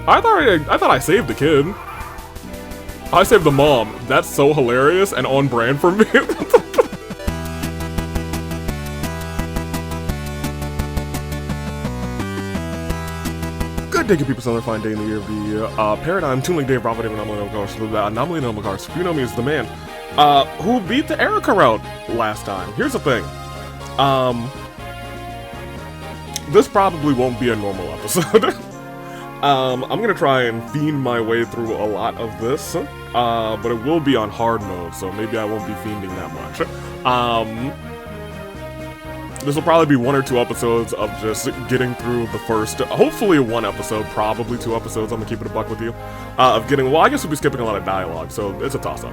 I thought I saved the kid. I saved the mom. That's so hilarious and on brand for me. Good day, good people. It's another fine day in the year of the Paradigm. Tuning Dave, Bravo, Dave, Anomaly, Anomaly, Spoonomi is the man who beat the Erica route last time. Here's the thing. This probably won't be a normal episode. I'm gonna try and fiend my way through a lot of this, but it will be on hard mode, so maybe I won't be fiending that much. This will probably be 1 or 2 episodes of just getting through the first, hopefully 1 episode, probably 2 episodes, I'm gonna keep it a buck with you, of getting, well, I guess we'll be skipping a lot of dialogue, so it's a toss-up.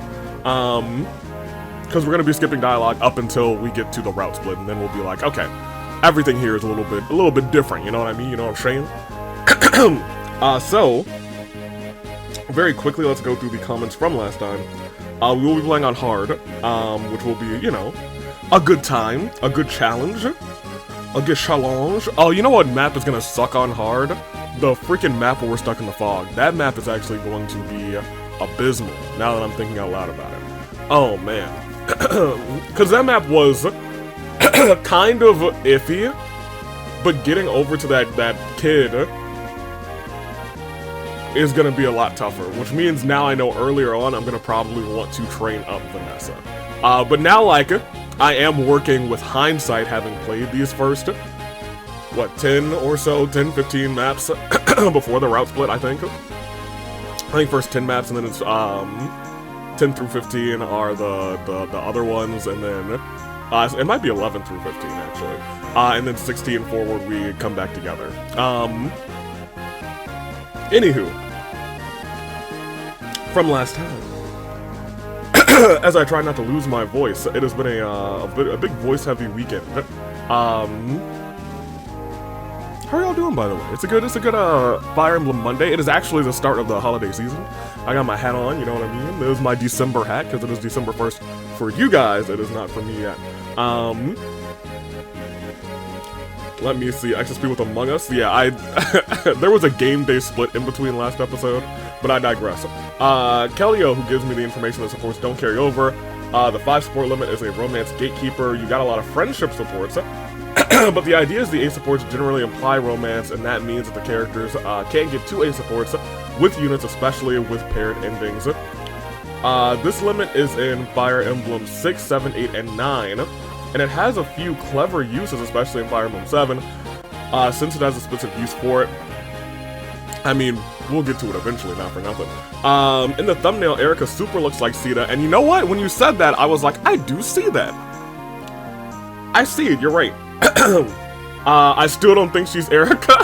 Because we're gonna be skipping dialogue up until we get to the route split, and then we'll be like, okay, everything here is a little bit different, you know what I mean, you know what I'm saying? So, very quickly, let's go through the comments from last time. We will be playing on hard, which will be, you know, a good time, a good challenge, a good challenge. Oh, you know what map is gonna suck on hard? The freaking map where we're stuck in the fog. That map is actually going to be abysmal, now that I'm thinking out loud about it. Oh, man. Because that map was kind of iffy, but getting over to that kid is gonna be a lot tougher, which means now I know earlier on I'm gonna probably want to train up Vanessa. But now, like, I am working with hindsight, having played these first, what, 10 or so, 10, 15 maps before the route split, I think. First 10 maps, and then it's, 10 through 15 are the other ones, and then, it might be 11 through 15, actually. And then 16 forward, we come back together. Anywho, from last time, as I try not to lose my voice, it has been a big voice-heavy weekend. How are y'all doing, by the way? It's a good Fire Emblem Monday. It is actually the start of the holiday season. I got my hat on, you know what I mean? It is my December hat, because it is December 1st for you guys. It is not for me yet. Let me see, XSP with Among Us? Yeah, there was a game day split in between last episode, but I digress. Kellyo, who gives me the information that supports don't carry over. The 5 support limit is a romance gatekeeper. You got a lot of friendship supports, but the idea is the A supports generally imply romance, and that means that the characters can't get 2 A supports with units, especially with paired endings. This limit is in Fire Emblem 6, 7, 8, and 9. And it has a few clever uses, especially in Fire Emblem 7, since it has a specific use for it. I mean, we'll get to it eventually, not for nothing. In the thumbnail, Erica super looks like Sita, and you know what? When you said that, I was like, I do see that. I see it, you're right. I still don't think she's Erica.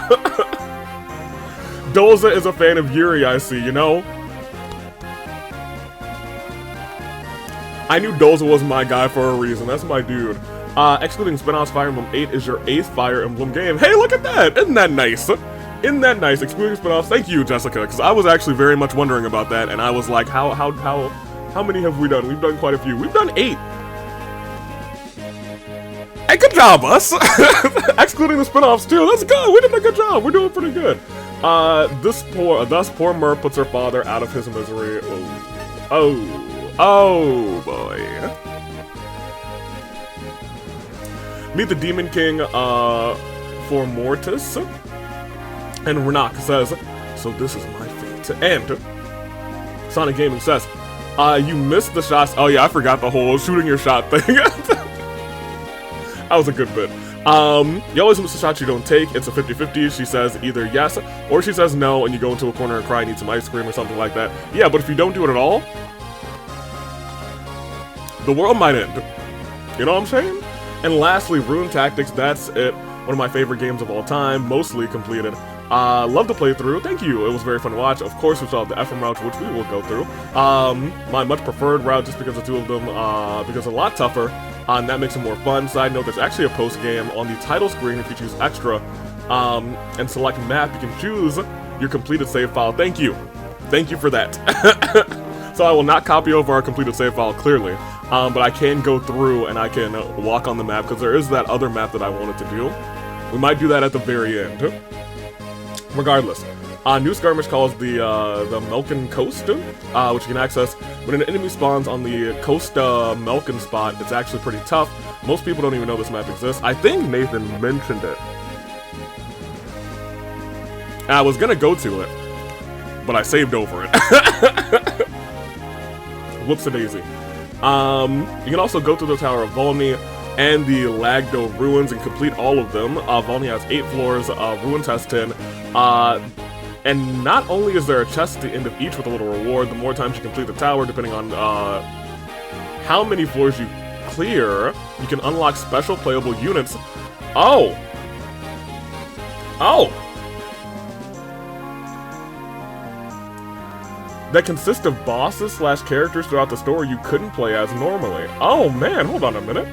Doza is a fan of Yuri, I see, you know? I knew Doza was my guy for a reason. That's my dude. Excluding spin-offs, Fire Emblem 8 is your 8th Fire Emblem game. Hey, look at that! Isn't that nice? Isn't that nice? Excluding spin-offs, thank you, Jessica, because I was actually very much wondering about that, and I was like, how many have we done? We've done quite a few. We've done 8. Hey, good job, us! Excluding the spin-offs, too. That's good. We did a good job. We're doing pretty good. Thus poor Mer puts her father out of his misery. Oh boy. Meet the Demon King for Mortis. And Renak says, so this is my fate. And Sonic Gaming says, you missed the shots. Oh yeah, I forgot the whole shooting your shot thing. That was a good bit. You always miss the shots you don't take. It's a 50-50. She says either yes or she says no, and you go into a corner and cry, need some ice cream or something like that. Yeah, but if you don't do it at all, the world might end. You know what I'm saying? And lastly, Rune Tactics, that's it. One of my favorite games of all time, mostly completed. Love to play through. Thank you. It was very fun to watch. Of course, we still have the Ephraim route, which we will go through. My much preferred route, just because the 2 of them, because a lot tougher, and that makes it more fun. Side note, there's actually a post-game on the title screen if you choose extra, and select map. You can choose your completed save file. Thank you. Thank you for that. So I will not copy over our completed save file, clearly. But I can go through and I can walk on the map, because there is that other map that I wanted to do. We might do that at the very end. Regardless, New skirmish calls the Melkin Coast, which you can access when an enemy spawns on the Coast Melkin spot. It's actually pretty tough. Most people don't even know this map exists. I think Nathan mentioned it. And I was gonna go to it, but I saved over it. Whoops-a-daisy. You can also go to the Tower of Volney and the Lagdo Ruins and complete all of them. Volney has 8 floors, Ruins has 10. And not only is there a chest at the end of each with a little reward, the more times you complete the tower, depending on how many floors you clear, you can unlock special playable units. Oh! Oh! That consist of bosses slash characters throughout the story you couldn't play as normally. Oh man, hold on a minute.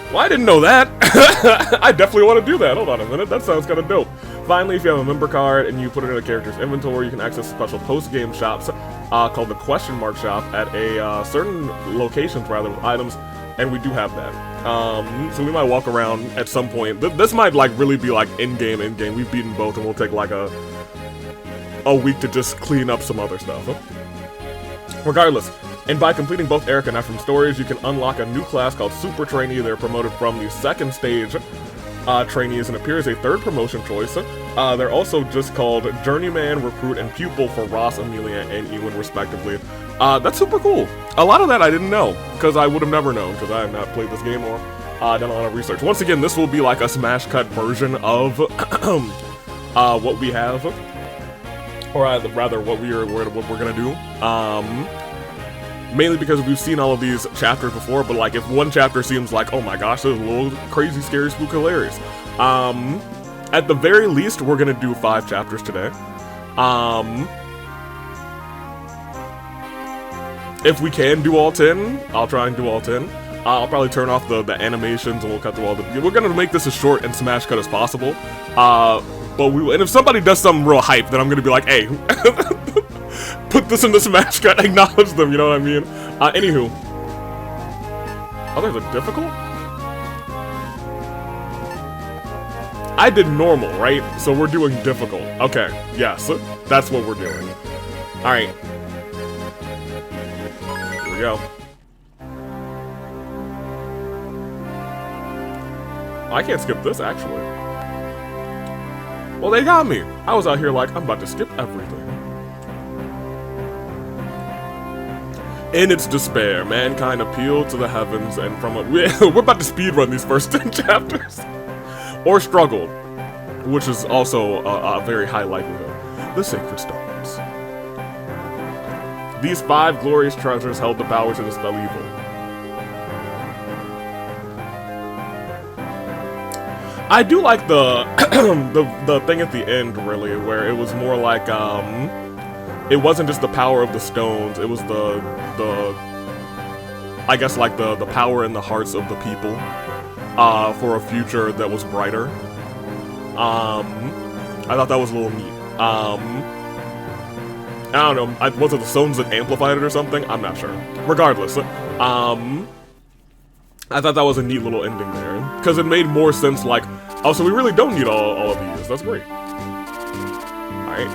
Well, I didn't know that. I definitely want to do that. Hold on a minute. That sounds kind of dope. Finally, if you have a member card and you put it in a character's inventory, you can access special post-game shops called the Question Mark Shop at a certain locations, rather, with items, and we do have that. So we might walk around at some point. This might like really be like in-game. We've beaten both, and we'll take like a week to just clean up some other stuff. Regardless. And by completing both Eric and Ephraim stories, you can unlock a new class called Super Trainee. They're promoted from the second stage trainees and appear as a third promotion choice. They're also just called Journeyman, Recruit, and Pupil for Ross, Amelia, and Ewan, respectively. That's super cool. A lot of that I didn't know, because I would have never known, because I have not played this game or done a lot of research. Once again, this will be like a smash cut version of what we have, or rather what we're gonna do. Mainly because we've seen all of these chapters before, but like if one chapter seems like, oh my gosh, this is a little crazy, scary, spooky, hilarious. At the very least, we're gonna do 5 chapters today. If we can do all 10, I'll try and do all 10. I'll probably turn off the animations and we'll cut through all the... We're gonna make this as short and smash cut as possible. And if somebody does something real hype, then I'm gonna be like, hey, put this in the smash cut, acknowledge them, you know what I mean? Anywho. Oh, there's a difficult? I did normal, right? So we're doing difficult. Okay, yes, that's what we're doing. Alright. Here we go. I can't skip this, actually. Well, they got me. I was out here like, I'm about to skip everything. In its despair, mankind appealed to the heavens, and from we're about to speedrun these first 10 chapters. Or struggled, which is also a very high likelihood. The Sacred Stones. These 5 glorious treasures held the power to dispel evil. I do like the the thing at the end, really, where it was more like it wasn't just the power of the stones, it was the I guess like the power in the hearts of the people for a future that was brighter. I thought that was a little neat. I don't know, was it the stones that amplified it or something? I'm not sure. Regardless, I thought that was a neat little ending there, because it made more sense like, oh, so we really don't need all of these. That's great. Alright.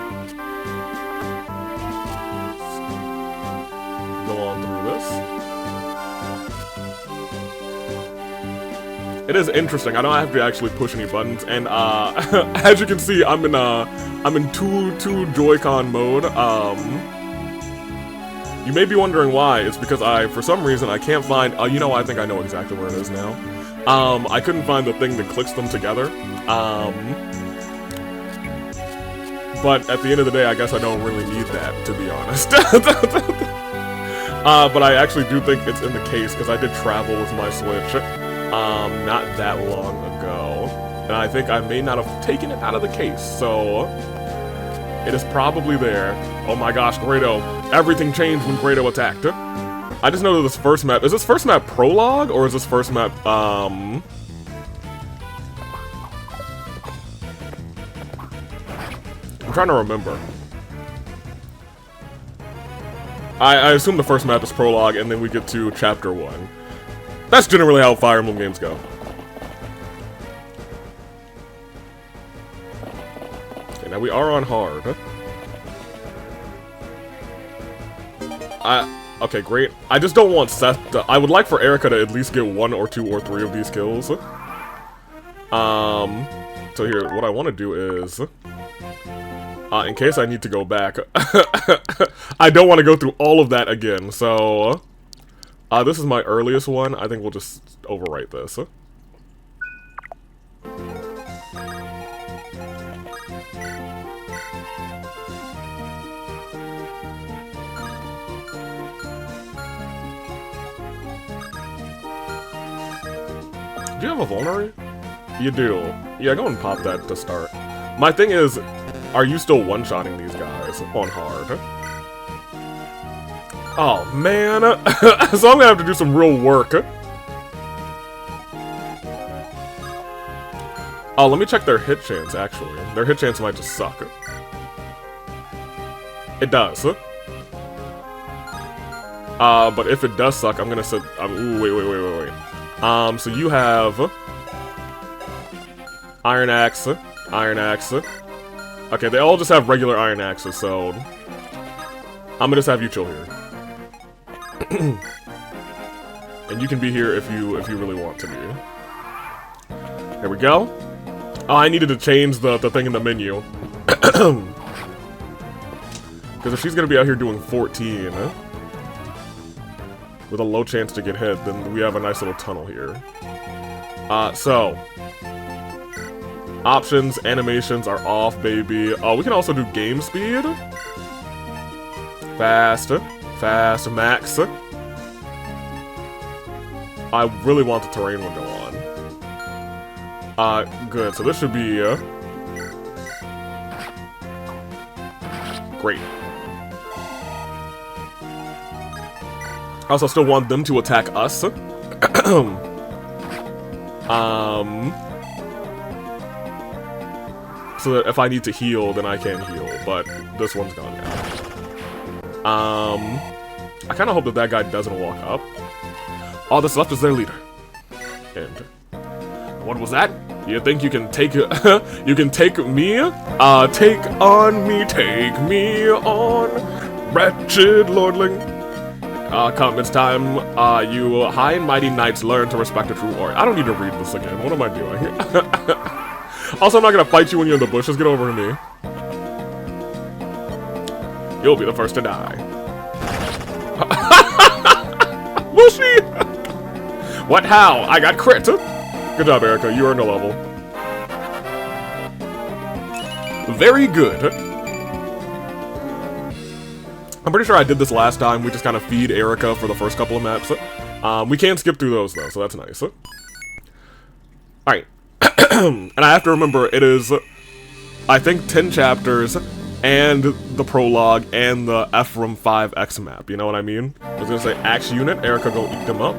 Go on through this. It is interesting. I don't have to actually push any buttons, and as you can see, I'm in two Joy-Con mode. You may be wondering why. It's because for some reason, I can't find. You know, I think I know exactly where it is now. I couldn't find the thing that clicks them together. But at the end of the day, I guess I don't really need that, to be honest. But I actually do think it's in the case, because I did travel with my Switch not that long ago. And I think I may not have taken it out of the case, so it is probably there. Oh my gosh, Grado. Everything changed when Grado attacked. I just know that this first map... Is this first map prologue, or is this first map, I'm trying to remember. I assume the first map is prologue, and then we get to chapter 1. That's generally how Fire Emblem games go. now we are on hard. Okay, great. I just don't want Seth to... I would like for Erica to at least get 1 or 2 or 3 of these kills. So here, what I want to do is... in case I need to go back, I don't want to go through all of that again, so... this is my earliest one. I think we'll just overwrite this. Do you have a vulnerary? You do. Yeah, go and pop that to start. My thing is, are you still one-shotting these guys on hard? Oh, man. So I'm gonna have to do some real work. Oh, let me check their hit chance, actually. Their hit chance might just suck. It does. But if it does suck, I'm gonna say... ooh, wait. So you have... Iron Axe. Iron Axe. Okay, they all just have regular Iron Axes, so... I'm gonna just have you chill here. And you can be here if you really want to be. There we go. Oh, I needed to change the thing in the menu. Because if she's gonna be out here doing 14... with a low chance to get hit, then we have a nice little tunnel here. So... options, animations are off, baby. Oh, we can also do game speed. Fast, max. I really want the terrain window on. Good, so this should be, great. I also still want them to attack us. So that if I need to heal, then I can heal, but this one's gone now. I kind of hope that that guy doesn't walk up. All that's left is their leader. And what was that? You think you can take you can take me? Take me on, wretched lordling. Come, it's time, you high and mighty knights learn to respect a true warrior. I don't need to read this again. What am I doing? Also, I'm not gonna fight you when you're in the bushes. Get over to me. You'll be the first to die. Will she? What? How? I got crit. Good job, Erica. You earned a level. Very good. I'm pretty sure I did this last time. We just kind of feed Erica for the first couple of maps. We can skip through those, though, so that's nice. Alright. And I have to remember, it is, I think, 10 chapters, and the prologue, and the Ephraim 5X map, you know what I mean? I was gonna say, Axe Unit, Erica, go eat them up.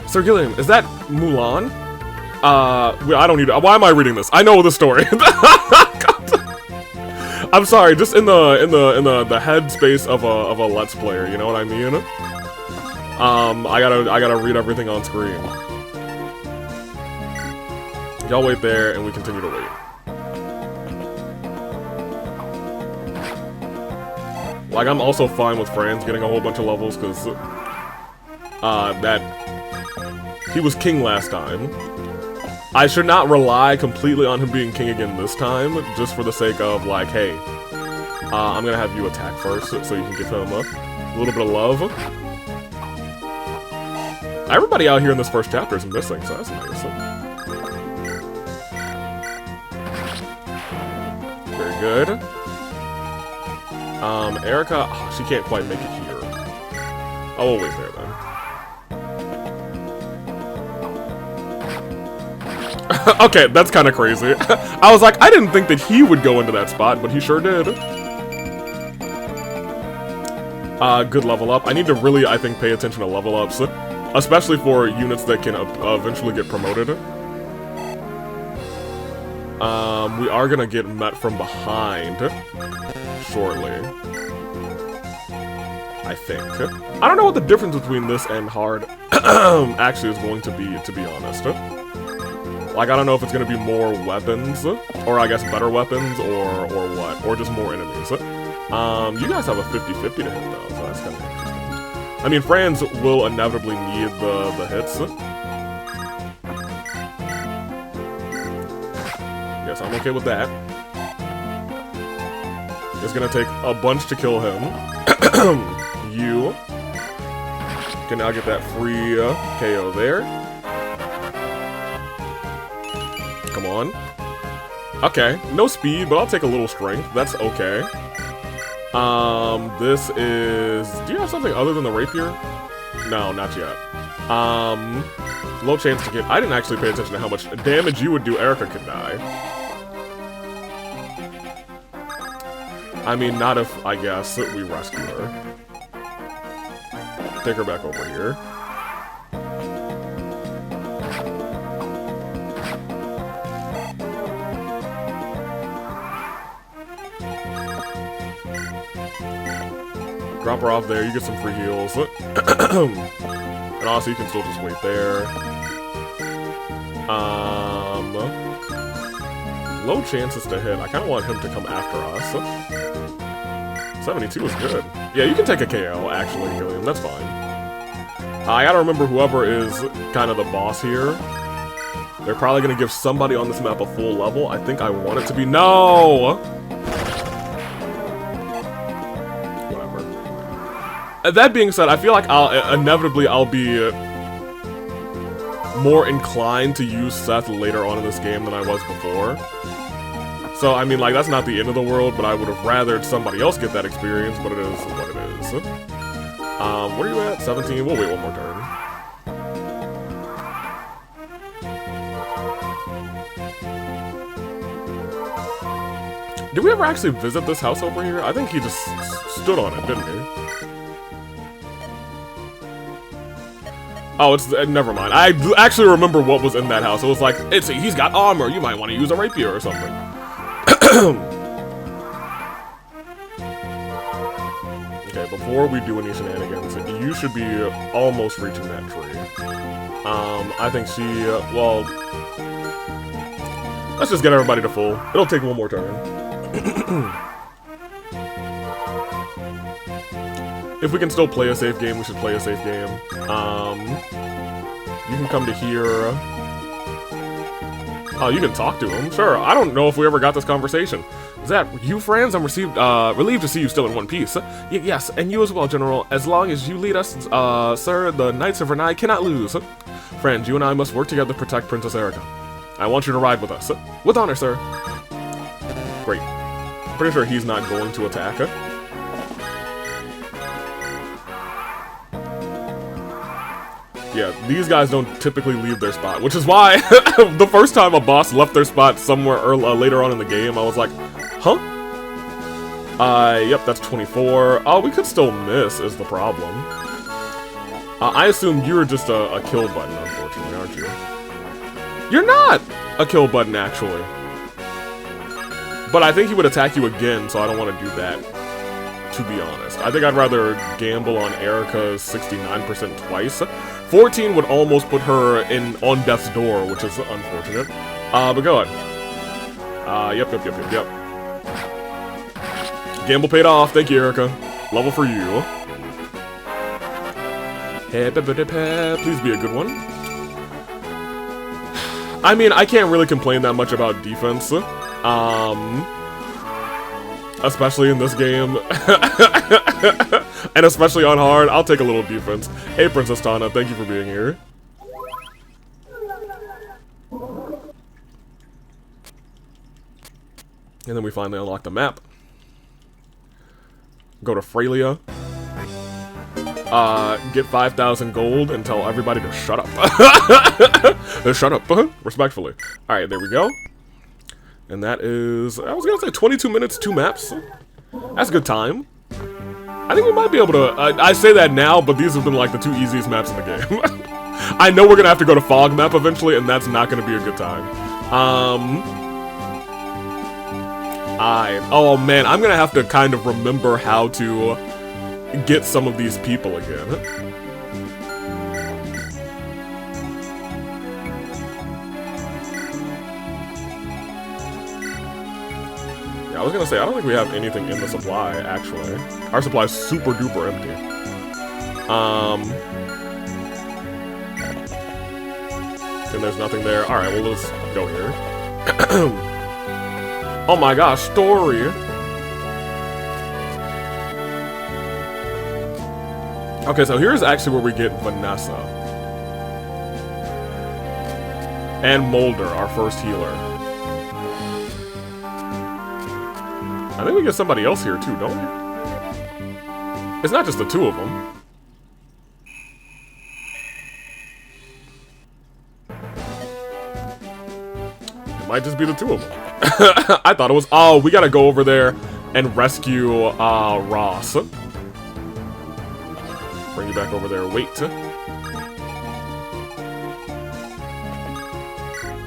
Sir Gilliam, is that Mulan? I don't need to, why am I reading this? I know the story. I'm sorry, just in the headspace of a Let's Player, you know what I mean? I gotta read everything on screen. Y'all wait there, and we continue to wait. Like, I'm also fine with Franz getting a whole bunch of levels, because, he was king last time. I should not rely completely on him being king again this time, just for the sake of, like, hey, I'm gonna have you attack first, so you can give him a little bit of love. Everybody out here in this first chapter is missing, so that's nice. Very good. Erica, oh, she can't quite make it here. Oh, we'll wait there then. Okay, that's kind of crazy. I was like, I didn't think that he would go into that spot, but he sure did. Good level up. I need to really, I think, pay attention to level ups. Especially for units that can eventually get promoted. We are gonna get met from behind shortly. I think. I don't know what the difference between this and hard actually is going to be honest. Like, I don't know if it's gonna be more weapons, or I guess better weapons, or what, or just more enemies. You guys have a 50-50 to hit though, so that's kind of interesting. I mean, Franz will inevitably need the hits. Yes, I'm okay with that. It's gonna take a bunch to kill him. You can now get that free KO there. Come on. Okay, no speed, but I'll take a little strength. That's okay. This is... Do you have something other than the rapier? No, not yet. Low chance to get... I didn't actually pay attention to how much damage you would do. Erica could die. I mean, not if, I guess, we rescue her. Take her back over here. Drop her off there, you get some free heals. And also you can still just wait there. Low chances to hit. I kind of want him to come after us. 72 is good. Yeah, you can take a KO, actually, Gilliam. That's fine. I gotta remember whoever is kind of the boss here. They're probably gonna give somebody on this map a full level. I think I want it to be... No! Whatever. That being said, I feel like inevitably I'll be more inclined to use Seth later on in this game than I was before. So, I mean, like, that's not the end of the world, but I would have rathered somebody else get that experience, but it is what it is. Where are you at? 17? We'll wait one more turn. Did we ever actually visit this house over here? I think he just stood on it, didn't he? Oh, it's... never mind. I actually remember what was in that house. It was like, he's got armor. You might want to use a rapier or something. Okay, before we do any shenanigans, you should be almost reaching that tree. I think she... well... Let's just get everybody to full. It'll take one more turn. If we can still play a safe game, we should play a safe game. You can come to here. Oh, you can talk to him. Sure. I don't know if we ever got this conversation. Is that you, Franz? I'm relieved to see you still in one piece. Yes, and you as well, General. As long as you lead us, sir, the Knights of Renai cannot lose. Franz, you and I must work together to protect Princess Erica. I want you to ride with us. With honor, sir. Great. I'm pretty sure he's not going to attack her. Yeah, these guys don't typically leave their spot, which is why the first time a boss left their spot somewhere later on in the game, I was like, huh? Yep, that's 24. Oh, we could still miss, is the problem. I assume you're just a kill button, unfortunately, aren't you? You're not a kill button, actually. But I think he would attack you again, so I don't want to do that, to be honest. I think I'd rather gamble on Erica's 69% twice. 14 would almost put her on death's door, which is unfortunate. But go ahead. Yep. Gamble paid off. Thank you, Erica. Level for you. Please be a good one. I mean, I can't really complain that much about defense. Especially in this game. And especially on hard, I'll take a little defense. Hey, Princess Tana, thank you for being here. And then we finally unlock the map. Go to Frelia. Get 5,000 gold and tell everybody to shut up. Shut up, respectfully. Alright, there we go. And that is, I was gonna say 22 minutes, 2 maps. That's a good time. I think we might be able to, I say that now, but these have been like the 2 easiest maps in the game. I know we're gonna have to go to Fog Map eventually, and that's not gonna be a good time. Oh man, I'm gonna have to kind of remember how to get some of these people again. was gonna say, I don't think we have anything in the supply, actually. Our supply's super duper empty. And there's nothing there. Alright, well, let's go here. Oh my gosh, story! Okay, so here's actually where we get Vanessa. And Mulder, our first healer. I think we get somebody else here too, don't we? It's not just the two of them. It might just be the two of them. I thought it was... Oh, we gotta go over there and rescue Ross. Bring you back over there. Wait.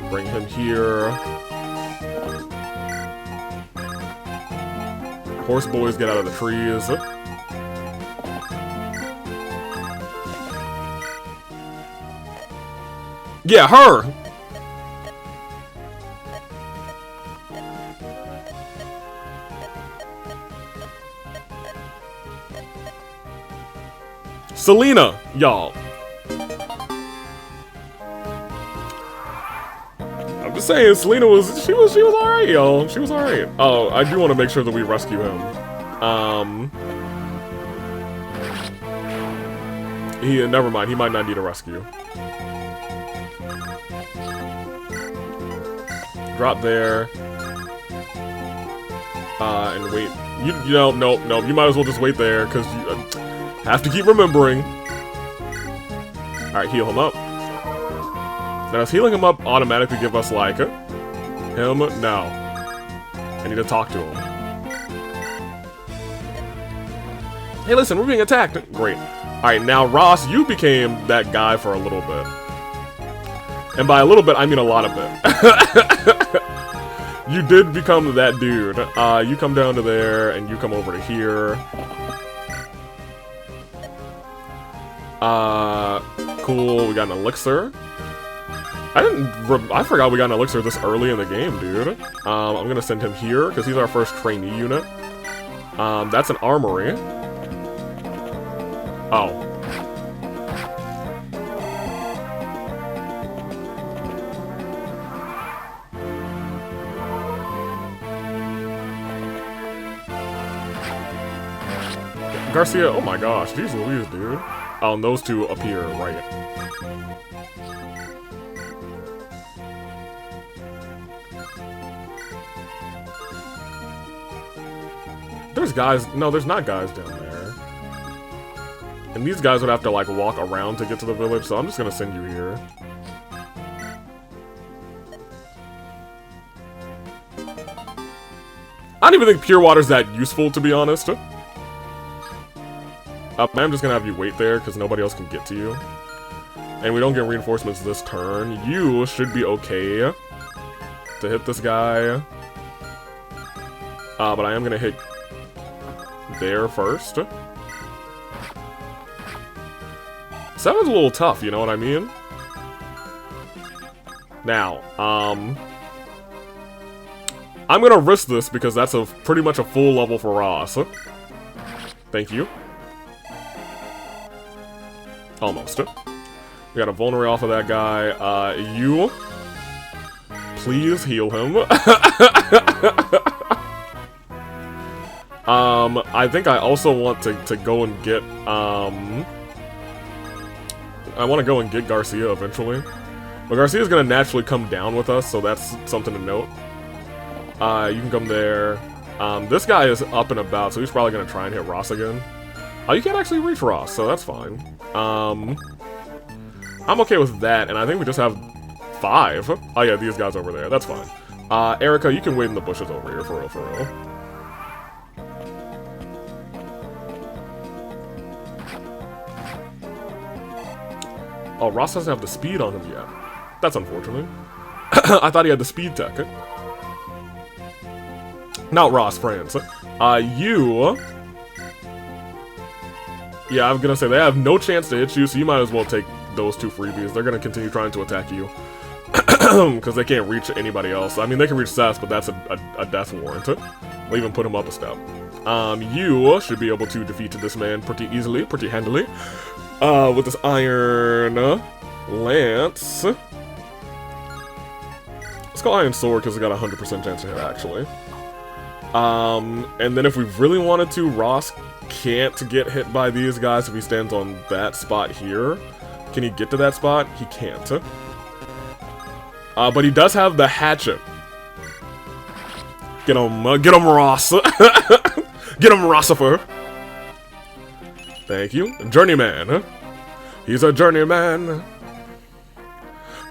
Bring him here. Horse boys, get out of the trees. Yeah, her! Selena, y'all. I'm just saying, Selena was alright, y'all. She was alright. Oh, I do want to make sure that we rescue him. Never mind, he might not need a rescue. Drop there. And wait. You know, nope. You might as well just wait there, because you have to keep remembering. Alright, heal him up. Now, does healing him up automatically give us, like, him? No. I need to talk to him. Hey, listen, we're being attacked. Great. Alright, now, Ross, you became that guy for a little bit. And by a little bit, I mean a lot of bit. You did become that dude. You come down to there, and you come over to here. Cool, we got an elixir. I forgot we got an elixir this early in the game, dude. I'm gonna send him here, because he's our first trainee unit. That's an armory. Oh. Garcia, oh my gosh, geez Louise, dude. Oh, and those two appear, right. There's guys, no, there's not guys down there. And these guys would have to, like, walk around to get to the village, so I'm just gonna send you here. I don't even think pure water's that useful, to be honest. I'm just gonna have you wait there, because nobody else can get to you. And we don't get reinforcements this turn. You should be okay to hit this guy. But I am gonna hit there first. 7's a little tough, you know what I mean? Now, I'm gonna risk this because that's pretty much a full level for Ross. Thank you. Almost. We got a vulnerary off of that guy. You, please heal him. I think I also want to go and get, I want to go and get Garcia eventually. But Garcia's gonna naturally come down with us, so that's something to note. You can come there. This guy is up and about, so he's probably gonna try and hit Ross again. Oh, you can't actually reach Ross, so that's fine. I'm okay with that, and I think we just have 5. Oh yeah, these guys over there, that's fine. Erica, you can wait in the bushes over here, for real, for real. Oh, Ross doesn't have the speed on him yet. That's unfortunate. I thought he had the speed tech. Not Ross, France. You... Yeah, I'm gonna say they have no chance to hit you, so you might as well take those 2 freebies. They're gonna continue trying to attack you. Because they can't reach anybody else. I mean, they can reach Seth, but that's a death warrant. We'll even put him up a step. You should be able to defeat this man pretty easily, pretty handily. With this iron lance. Let's go iron sword because it's got a 100% chance to hit, actually. And then if we really wanted to, Ross can't get hit by these guys if he stands on that spot here. Can he get to that spot? He can't. But he does have the hatchet. Get him, Ross. Get him, Rossifer. Thank you. Journeyman. He's a journeyman.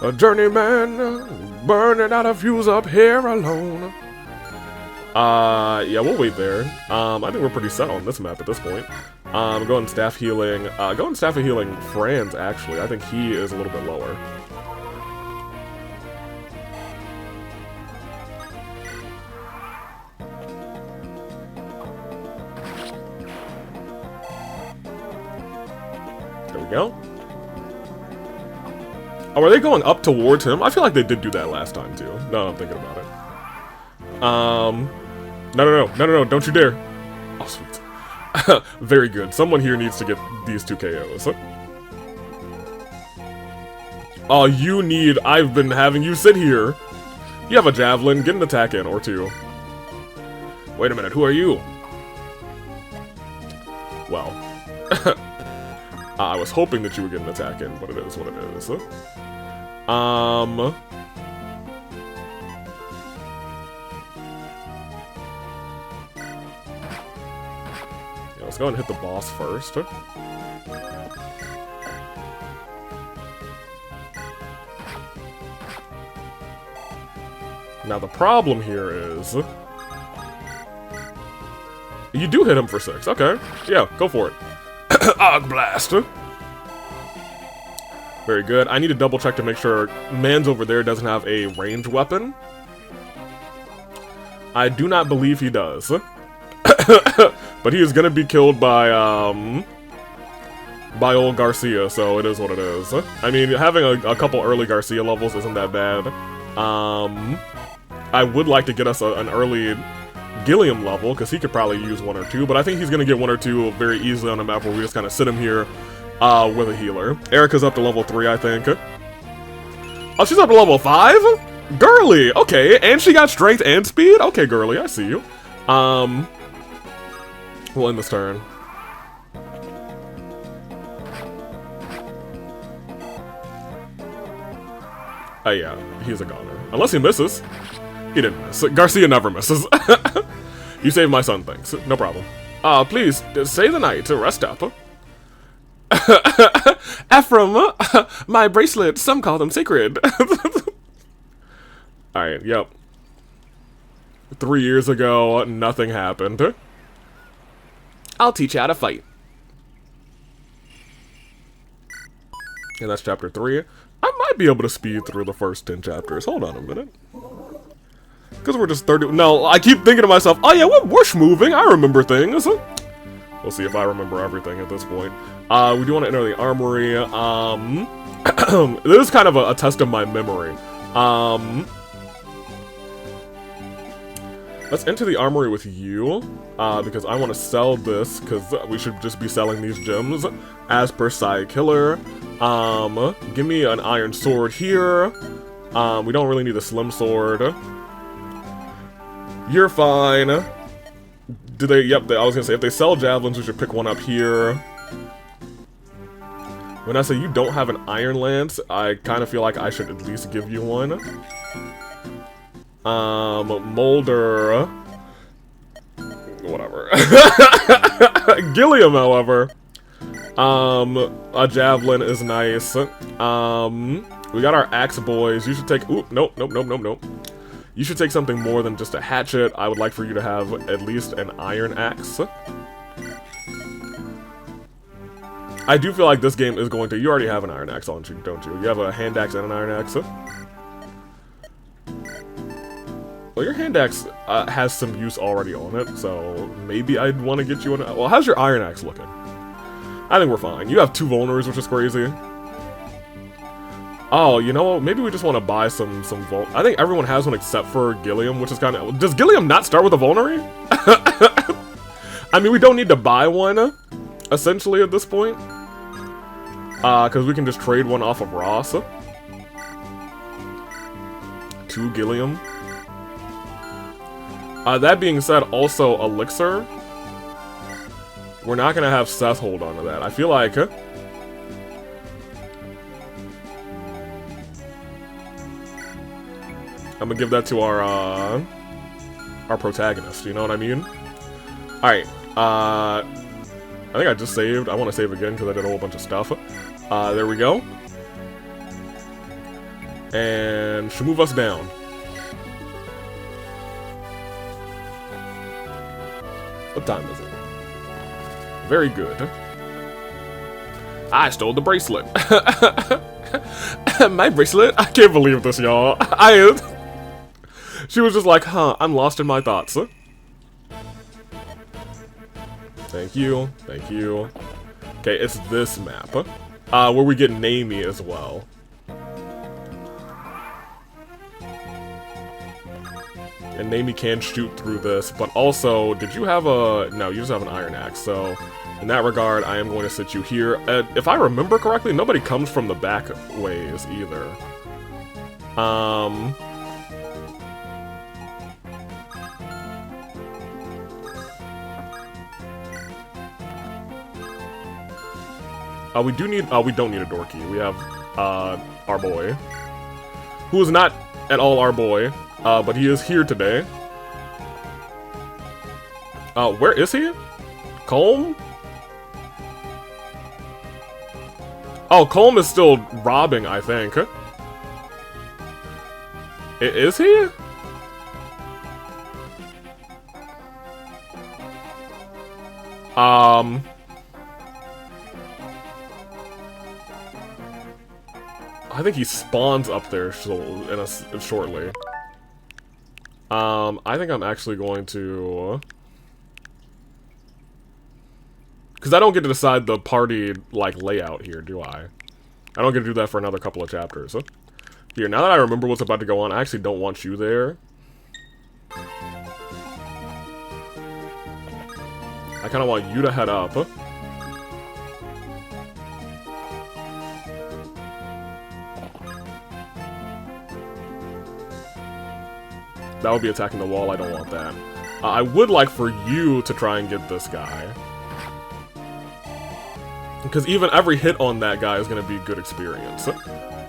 A journeyman. Burning out a fuse up here alone. Yeah, we'll wait there. I think we're pretty set on this map at this point. Go and staff healing. Go and staff healing Franz, actually. I think he is a little bit lower. There we go. Oh, are they going up towards him? I feel like they did do that last time, too. No, I'm thinking about it. No, don't you dare. Oh, sweet. Very good. Someone here needs to get these 2 KOs. Oh, you need... I've been having you sit here. You have a javelin. Get an attack in, or 2. Wait a minute, who are you? Well... I was hoping that you would get an attack in, but it is what it is. Yeah, let's go and hit the boss first. Now the problem here is... You do hit him for 6, okay. Yeah, go for it. Arc Blast! Very good. I need to double check to make sure man's over there doesn't have a ranged weapon. I do not believe he does. But he is gonna be killed by old Garcia, so it is what it is. I mean, having a couple early Garcia levels isn't that bad. I would like to get us an early Gilliam level, because he could probably use 1 or 2, but I think he's going to get 1 or 2 very easily on a map where we just kind of sit him here with a healer. Erica's up to level 3, I think. Oh, she's up to level 5? Girly! Okay, and she got strength and speed? Okay, girly, I see you. We'll end this turn. Oh yeah, he's a goner. Unless he misses. He didn't miss. Garcia never misses. You saved my son, thanks. No problem. Please, stay the night. Rest up. Ephraim, my bracelet. Some call them sacred. Alright, yep. 3 years ago, nothing happened. I'll teach you how to fight. And that's chapter 3. I might be able to speed through the first 10 chapters. Hold on a minute. Because we're just 30. No, I keep thinking to myself, oh yeah, we're moving. I remember things. We'll see if I remember everything at this point. We do want to enter the armory. This is kind of a test of my memory. Let's enter the armory with you, because I want to sell this, because we should just be selling these gems as per Psy Killer. Give me an iron sword here. We don't really need a slim sword. You're fine. Do they? Yep, I was gonna say, if they sell javelins, we should pick one up here. When I say you don't have an iron lance, I kind of feel like I should at least give you one. Molder. Whatever. Gilliam, however. A javelin is nice. We got our axe boys. You should take... Ooh, nope. You should take something more than just a hatchet. I would like for you to have at least an iron axe. I do feel like this game is going to... You already have an iron axe, don't you? You have a hand axe and an iron axe. Well, your hand axe has some use already on it, so maybe I'd want to get you an... Well, how's your iron axe looking? I think we're fine. You have 2 vulners, which is crazy. Oh, you know what? Maybe we just want to buy some Vul. I think everyone has one except for Gilliam, which is kind of... Does Gilliam not start with a Vulnerary? I mean, we don't need to buy one, essentially, at this point. Because we can just trade one off of Ross. To Gilliam. That being said, also Elixir. We're not going to have Seth hold on to that. I feel like... I'm gonna give that to our protagonist, you know what I mean? Alright, I think I just saved. I want to save again because I did a whole bunch of stuff. There we go. And she'll move us down. What time is it? Very good. I stole the bracelet. My bracelet? I can't believe this, y'all. She was just like, huh, I'm lost in my thoughts. Thank you. Thank you. Okay, it's this map. Where we get Namie as well. And Namie can shoot through this, but also, did you have a... No, you just have an Iron Axe, so... In that regard, I am going to sit you here. If I remember correctly, nobody comes from the back ways, either. We do need... we don't need a door key. We have, our boy. Who is not at all our boy, but he is here today. Where is he? Colm? Oh, Colm is still robbing, I think. Is he? I think he spawns up there shortly. I think I'm actually going to... Because I don't get to decide the party, like, layout here, do I? I don't get to do that for another couple of chapters. Here, now that I remember what's about to go on, I actually don't want you there. I kind of want you to head up. That would be attacking the wall, I don't want that. I would like for you to try and get this guy. Because even every hit on that guy is going to be good experience.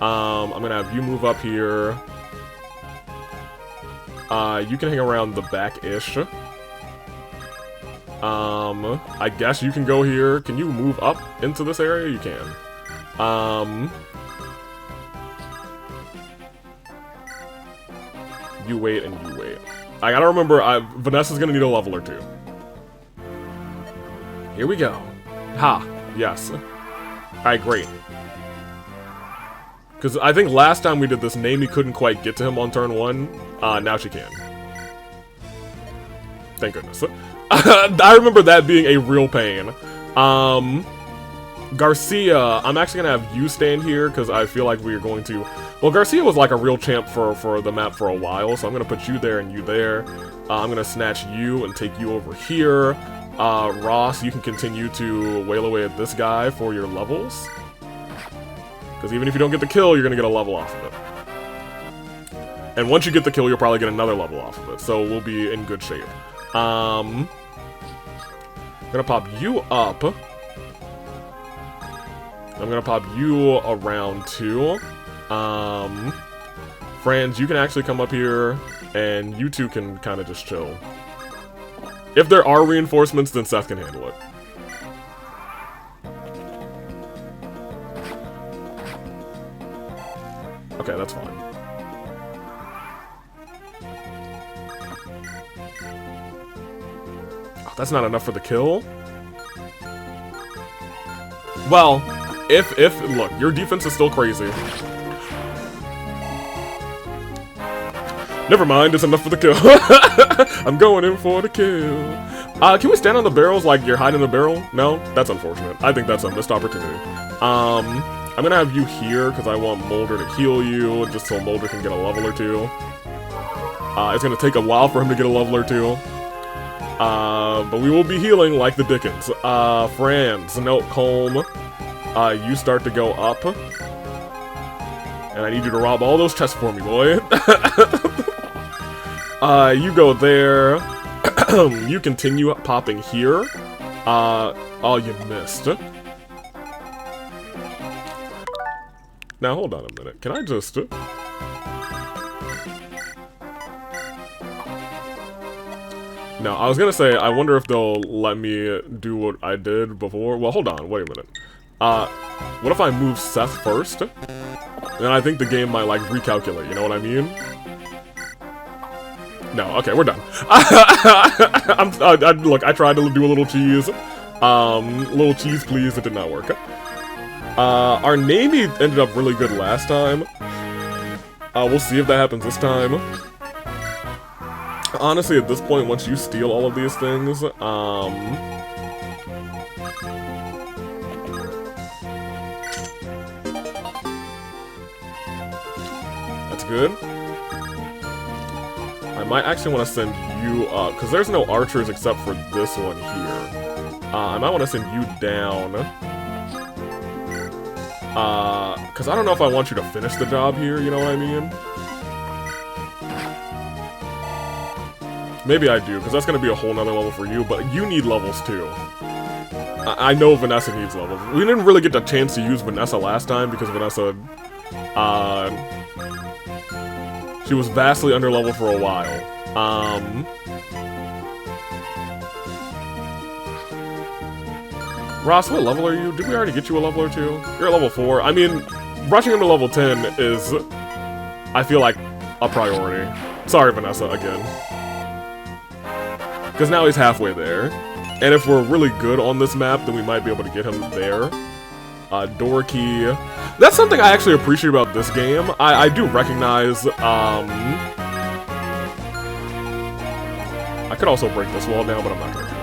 I'm going to have you move up here. You can hang around the back-ish. I guess you can go here. Can you move up into this area? You can. You wait and you wait. I gotta remember, Vanessa's gonna need a level or two. Here we go. Ha. Yes. Alright, great. Because I think last time we did this, Namie couldn't quite get to him on turn 1. Now she can. Thank goodness. I remember that being a real pain. Garcia, I'm actually gonna have you stand here, because I feel like we're going to... Well, Garcia was like a real champ for the map for a while, so I'm gonna put you there and you there. I'm gonna snatch you and take you over here. Ross, you can continue to wail away at this guy for your levels. Because even if you don't get the kill, you're gonna get a level off of it. And once you get the kill, you'll probably get another level off of it, so we'll be in good shape. I'm gonna pop you up. I'm gonna pop you around too. Franz, you can actually come up here, and you two can kind of just chill. If there are reinforcements, then Seth can handle it. Okay, that's fine. Oh, that's not enough for the kill? Well, look, your defense is still crazy. Never mind, it's enough for the kill. I'm going in for the kill. Can we stand on the barrels like you're hiding in the barrel? No? That's unfortunate. I think that's a missed opportunity. I I'm gonna have you here because I want Molder to heal you, just so Molder can get a level or two. It's gonna take a while for him to get a level or two. But we will be healing like the Dickens. Franz, no, Colm, you start to go up. And I need you to rob all those chests for me, boy. You go there. You continue popping here. Oh, you missed. Now, hold on a minute. Can I just... No, I was gonna say, I wonder if they'll let me do what I did before. Well, hold on, wait a minute. What if I move Seth first? Then I think the game might, like, recalculate, you know what I mean? No, okay, we're done. Look, I tried to do a little cheese. Little cheese, please, it did not work. Our namey ended up really good last time. We'll see if that happens this time. Honestly, at this point, once you steal all of these things, that's good. I might actually want to send you up, because there's no archers except for this one here. I might want to send you down. Because I don't know if I want you to finish the job here, you know what I mean? Maybe I do, because that's going to be a whole nother level for you, but you need levels too. I know Vanessa needs levels. We didn't really get the chance to use Vanessa last time, because Vanessa, she was vastly underleveled for a while. Ross, what level are you? Did we already get you a level or two? You're at level 4. I mean, rushing into level 10 is, I feel like, a priority. Sorry, Vanessa, again. Because now he's halfway there. And if we're really good on this map, then we might be able to get him there. Door key. That's something I actually appreciate about this game. I do recognize, I could also break this wall down, but I'm not gonna do that.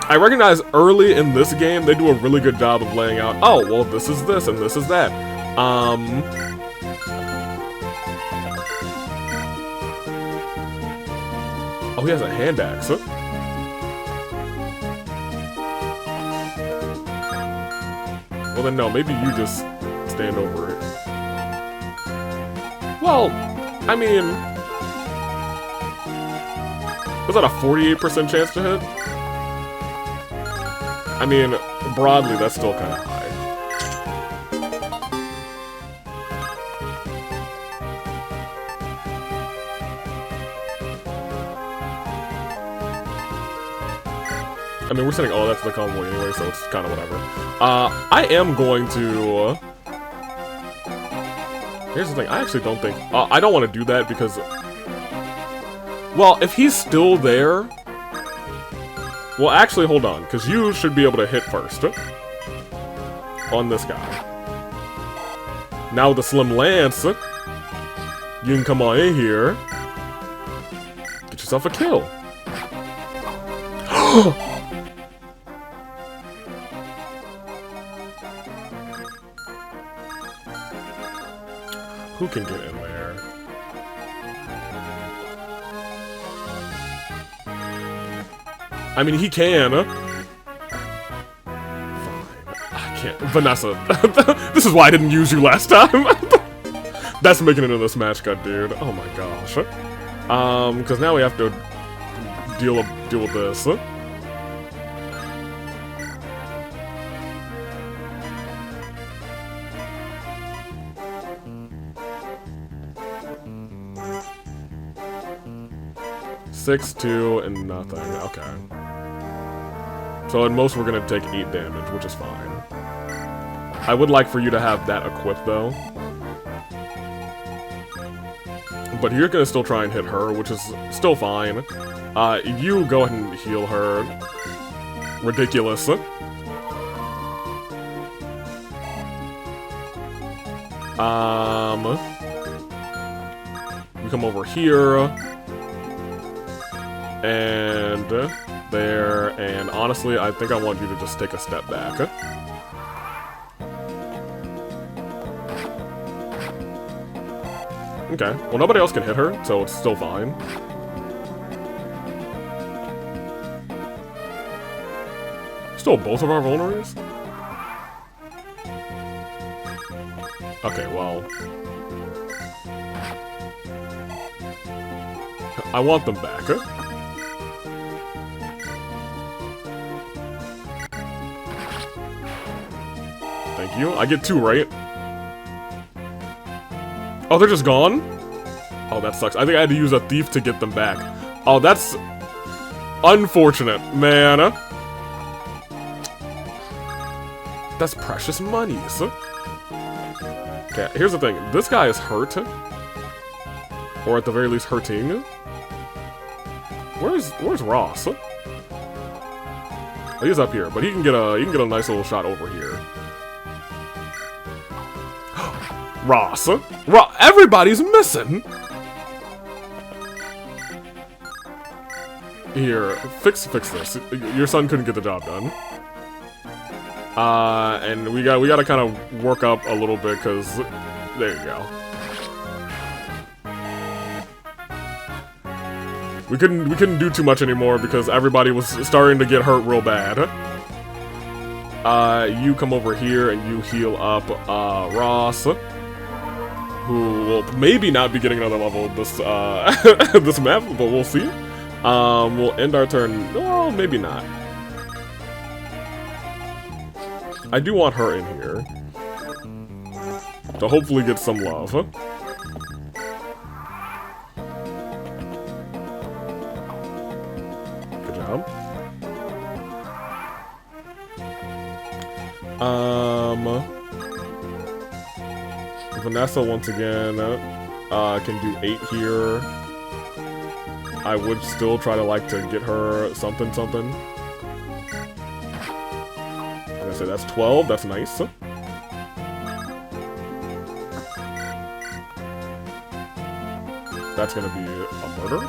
I recognize early in this game, they do a really good job of laying out, oh, well, this is this, and this is that. Oh, he has a hand axe. Well then no, maybe you just stand over it. Well, I mean... Was that a 48% chance to hit? I mean, broadly, that's still kind of high. I mean, we're sending all that to the convoy anyway, so it's kind of whatever. I am going to... Here's the thing, I actually don't think... I don't want to do that because... Well, if he's still there... Well, actually, hold on, because you should be able to hit first. On this guy. Now with the Slim Lance, you can come on in here. Get yourself a kill. Who can get in there? I mean, he can. Fine. I can't. Vanessa. This is why I didn't use you last time. That's making it in this match cut, dude. Oh my gosh. Because now we have to deal with this. 6, 2, and nothing. Okay. So at most we're gonna take 8 damage, which is fine. I would like for you to have that equipped, though. But you're gonna still try and hit her, which is still fine. You go ahead and heal her. Ridiculous. You come over here. And there, and honestly, I think I want you to just take a step back. Okay, well nobody else can hit her, so it's still fine. Still both of our vulneraries? Okay, well... I want them back. Thank you. I get 2, right? Oh, they're just gone? Oh, that sucks. I think I had to use a thief to get them back. Oh, that's... unfortunate, man. That's precious monies. Okay, here's the thing. This guy is hurt. Or at the very least hurting. Where's Ross? Oh, he's up here, but he can get a nice little shot over here. Ross. Everybody's missing. Here, fix this. Your son couldn't get the job done. And we gotta kind of work up a little bit, cause there you go. We couldn't do too much anymore because everybody was starting to get hurt real bad. You come over here and you heal up Ross, who will maybe not be getting another level this this map, but we'll see. We'll end our turn. Well, maybe not. I do want her in here to hopefully get some love. Good job. Vanessa once again can do 8 here. I would still try to like to get her something. I'm gonna say that's 12. That's nice. That's gonna be a murder.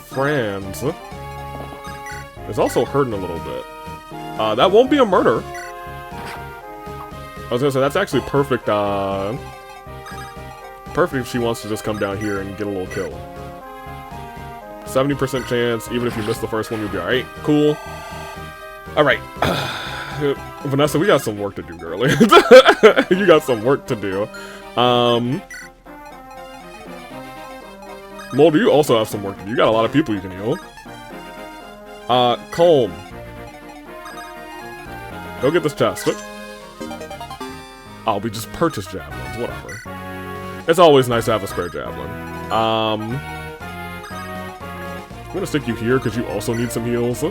Franz is also hurting a little bit. That won't be a murder. I was gonna say that's actually perfect. Perfect if she wants to just come down here and get a little kill. 70% chance, even if you miss the first one, you'll be alright. Cool. Alright. Vanessa, we got some work to do, girlie. You got some work to do. Mulder, you also have some work to do. You got a lot of people you can heal. Colm. Go get this chest. Oh, we just purchased javelins. Whatever. It's always nice to have a spare javelin. I'm gonna stick you here because you also need some heals.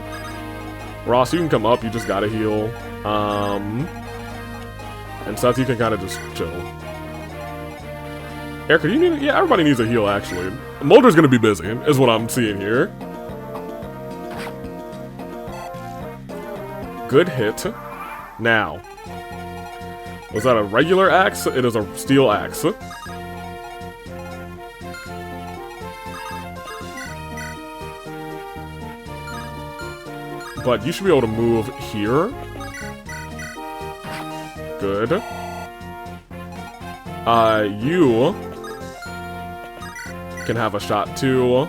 Ross, you can come up. You just gotta heal. And Seth, you can kind of just chill. Erica, you need... Yeah, everybody needs a heal, actually. Mulder's gonna be busy, is what I'm seeing here. Good hit. Now. Was that a regular axe? It is a steel axe. But you should be able to move here. Good. You can have a shot too.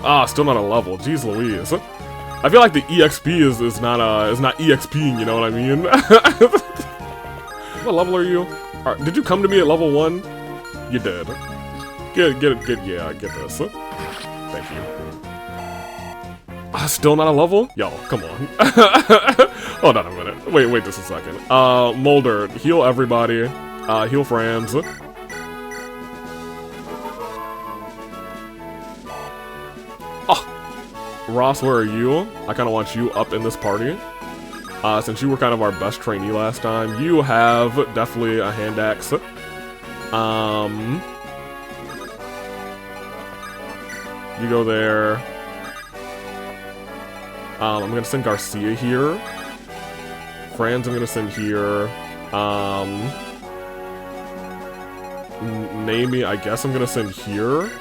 Ah, still not a level. Jeez Louise. I feel like the EXP is not EXPing, you know what I mean? What level are you? Alright, did you come to me at level 1? You did. Get this. Thank you. Still not a level? Yo, come on. Hold on a minute. Wait just a second. Mulder, heal everybody. Heal Franz. Ross, where are you? I kind of want you up in this party. Since you were kind of our best trainee last time, you have definitely a hand axe. You go there. I'm gonna send Garcia here. Franz, I'm gonna send here. Namie, I guess I'm gonna send here.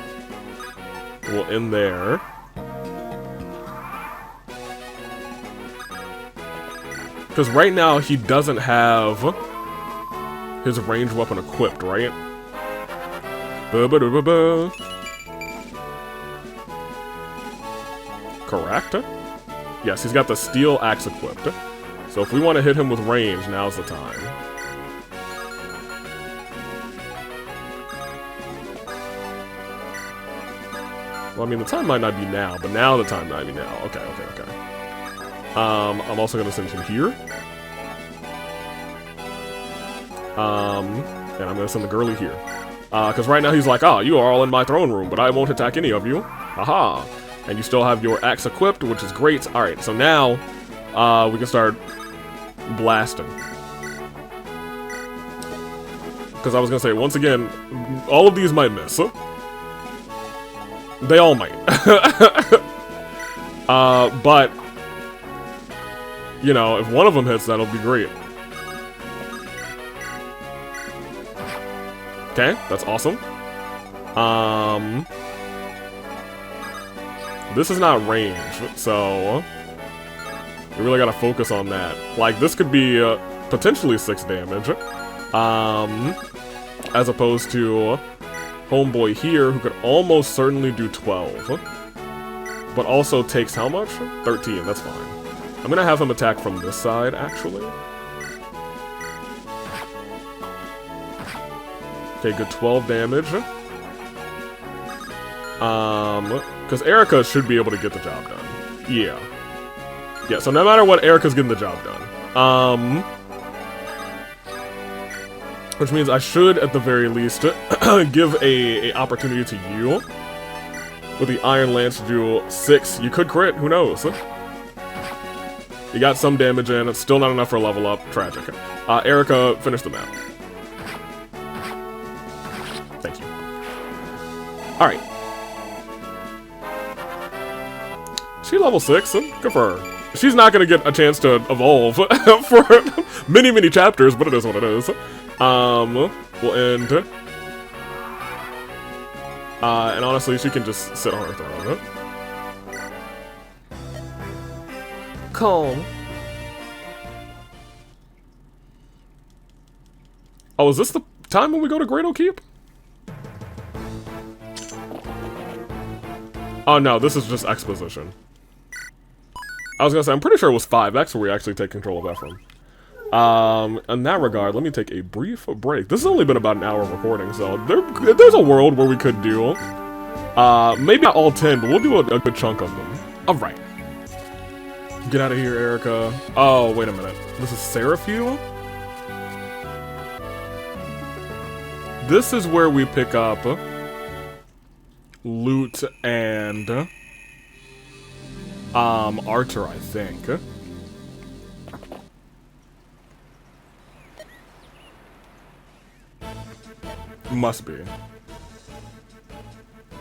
We'll end there. Because right now, he doesn't have his ranged weapon equipped, right? Ba-ba-da-ba-ba. Correct? Yes, he's got the steel axe equipped. So if we want to hit him with range, now's the time. Well, I mean, the time might not be now, but now the time might be now. Okay, okay, okay. I'm also going to send him here. And I'm going to send the girly here. Because right now he's like, oh, you are all in my throne room, but I won't attack any of you. Haha. And you still have your axe equipped, which is great. Alright, so now, we can start blasting. Because I was going to say, once again, all of these might miss. They all might. But, you know, if one of them hits, that'll be great. Okay, that's awesome. This is not range, so you really gotta focus on that. Like, this could be potentially 6 damage, as opposed to homeboy here, who could almost certainly do 12, but also takes how much? 13, that's fine. I'm gonna have him attack from this side, actually. Okay, good 12 damage. Because Erica should be able to get the job done. Yeah. Yeah, so no matter what, Erica's getting the job done. Which means I should, at the very least, give a opportunity to you. With the Iron Lance to do 6. You could crit, who knows? You got some damage in, it's still not enough for a level up. Tragic. Erica, finish the map. Thank you. Alright. She level 6, good for her. She's not gonna get a chance to evolve for many, many chapters, but it is what it is. We'll end. And honestly, she can just sit on her throne. Calm. Oh, is this the time when we go to Great Oak Keep? Oh no, this is just exposition. I was gonna say, I'm pretty sure it was 5X where we actually take control of Ephraim. In that regard, let me take a brief break. This has only been about an hour of recording, so there's a world where we could do, maybe not all 10, but we'll do a good chunk of them. Alright. Get out of here, Erica. Oh, wait a minute. This is Seraphil? This is where we pick up loot and Archer, I think. Must be.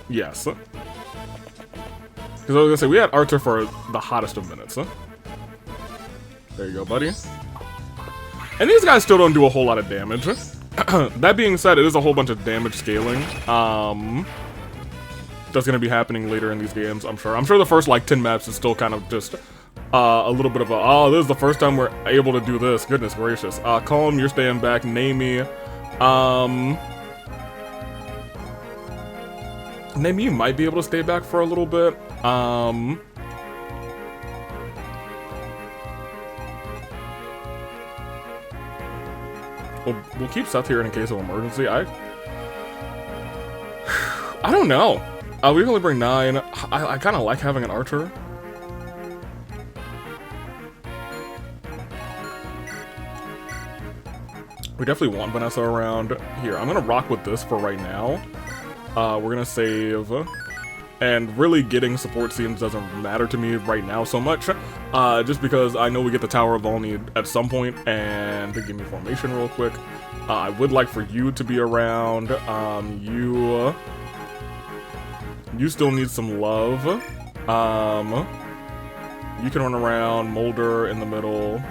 Yes. Because I was gonna say, we had Archer for the hottest of minutes, huh? There you go, buddy. And these guys still don't do a whole lot of damage. That being said, it is a whole bunch of damage scaling. That's gonna be happening later in these games, I'm sure. I'm sure the first, like, 10 maps is still kind of just a little bit of a, oh, this is the first time we're able to do this. Goodness gracious. Calm, you're staying back. Namie. Namie might be able to stay back for a little bit. We'll keep Seth here in case of emergency. I don't know. We can only bring 9. I kind of like having an archer. We definitely want Vanessa around. Here, I'm gonna rock with this for right now. We're gonna save. And really getting support scenes doesn't matter to me right now so much. Just because I know we get the Tower of Volney at some point. And give me formation real quick. I would like for you to be around. You still need some love. You can run around. Molder in the middle.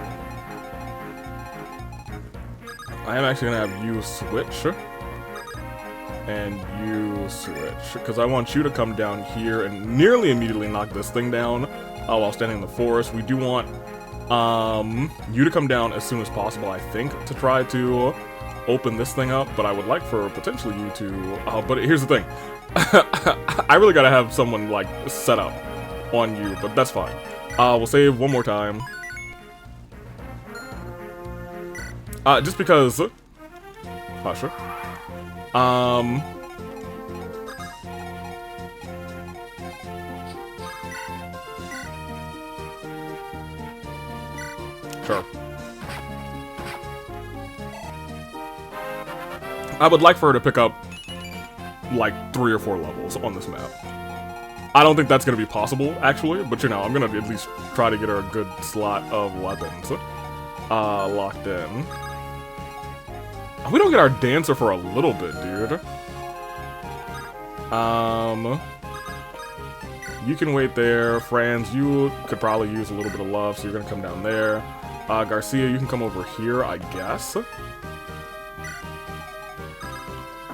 I am actually gonna have you switch. and you switch, because I want you to come down here and nearly immediately knock this thing down while standing in the forest. We do want you to come down as soon as possible, I think, to try to open this thing up, but I would like for potentially you to, but here's the thing. I really gotta have someone, like, set up on you, but that's fine. We'll save one more time. Just because... Not sure. Sure. I would like for her to pick up, like, 3 or 4 levels on this map. I don't think that's gonna be possible, actually, but you know, I'm gonna at least try to get her a good slot of weapons locked in. We don't get our dancer for a little bit, dude. You can wait there. Franz, you could probably use a little bit of love, so you're gonna come down there. Garcia, you can come over here, I guess.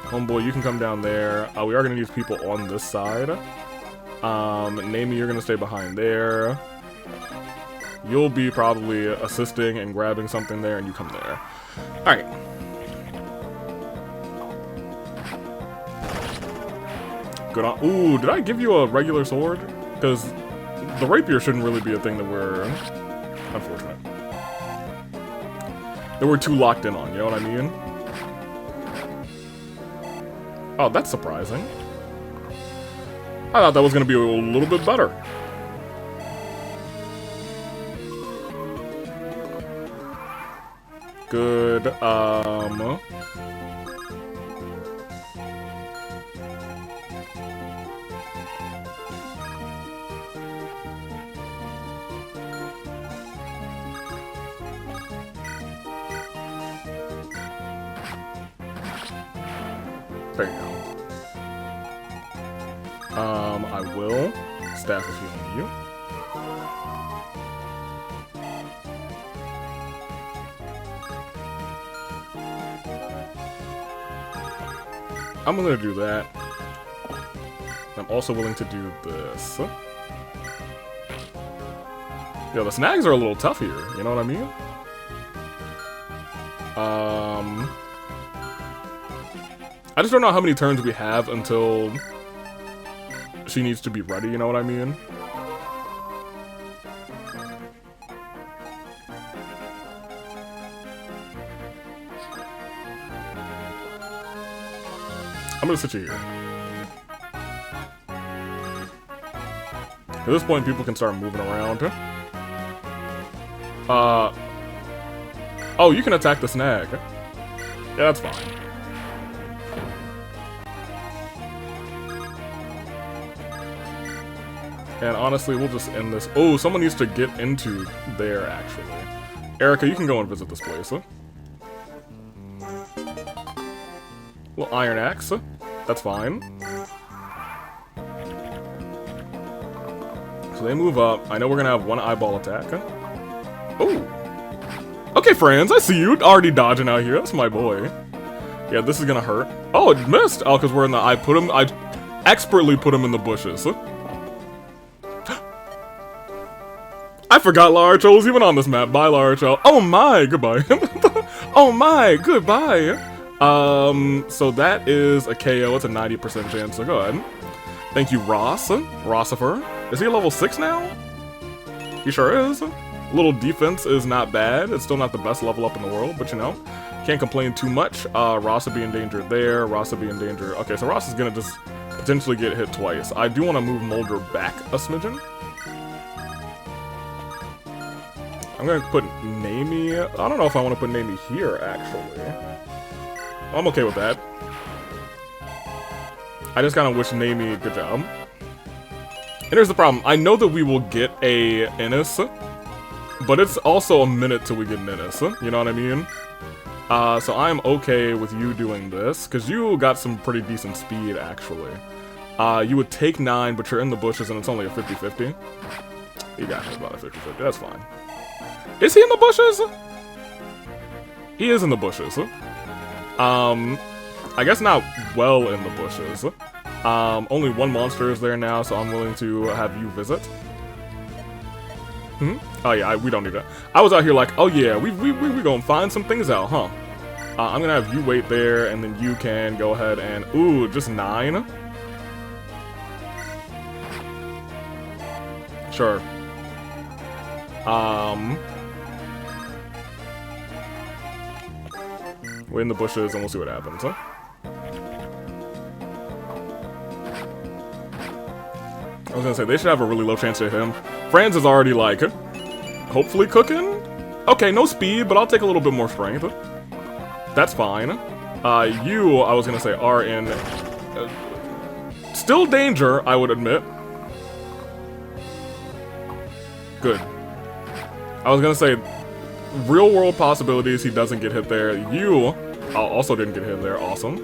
Homeboy, you can come down there. We are gonna use people on this side. Namie, you're gonna stay behind there. You'll be probably assisting and grabbing something there, and you come there. Alright. Good on. Ooh, did I give you a regular sword? Because the rapier shouldn't really be a thing that we're... Unfortunate. That we're too locked in on, you know what I mean? Oh, that's surprising. I thought that was going to be a little bit better. Good, there you go. I will. Staff of healing you. I'm gonna do that. I'm also willing to do this. Yo, the snags are a little tough here, you know what I mean? I just don't know how many turns we have until she needs to be ready, you know what I mean? I'm gonna sit you here. At this point, people can start moving around. Oh, you can attack the snag. Yeah, that's fine. And honestly, we'll just end this. Oh, someone needs to get into there, actually. Erica, you can go and visit this place. Well, Iron Axe. That's fine. So they move up. I know we're gonna have one eyeball attack. Oh. Okay, Franz, I see you already dodging out here. That's my boy. Yeah, this is gonna hurt. Oh, it missed. Oh, because we're in the... I expertly put him in the bushes. I forgot Larcho was even on this map. Bye, Larcho. Oh my, goodbye. Oh my, goodbye. So that is a KO. It's a 90% chance, so go ahead. Thank you, Ross. Rossifer. Is he a level 6 now? He sure is. Little defense is not bad. It's still not the best level up in the world, but you know, can't complain too much. Ross will be in danger there. Ross will be in danger. Okay, so Ross is gonna just potentially get hit twice. I do want to move Mulder back a smidgen. I'm gonna put Namie. I don't know if I want to put Namie here, actually. I'm okay with that. I just kind of wish Namie, good job. And here's the problem. I know that we will get a Ennis, but it's also a minute till we get an Ennis. You know what I mean? So I'm okay with you doing this, because you got some pretty decent speed, actually. You would take 9, but you're in the bushes, and it's only a 50-50. You got me about a 50-50. That's fine. Is he in the bushes? He is in the bushes. I guess not well in the bushes. Only one monster is there now, so I'm willing to have you visit. Oh yeah, we don't need that. I was out here like, oh yeah, we gonna find some things out, huh? I'm gonna have you wait there, and then you can go ahead and... Ooh, just 9? Sure. Wait in the bushes, and we'll see what happens, huh? I was gonna say, they should have a really low chance to hit him. Franz is already, like, hopefully cooking? Okay, no speed, but I'll take a little bit more strength. That's fine. You, I was gonna say, are in... still danger, I would admit. Good. I was gonna say, real-world possibilities, he doesn't get hit there. You also didn't get hit there, awesome.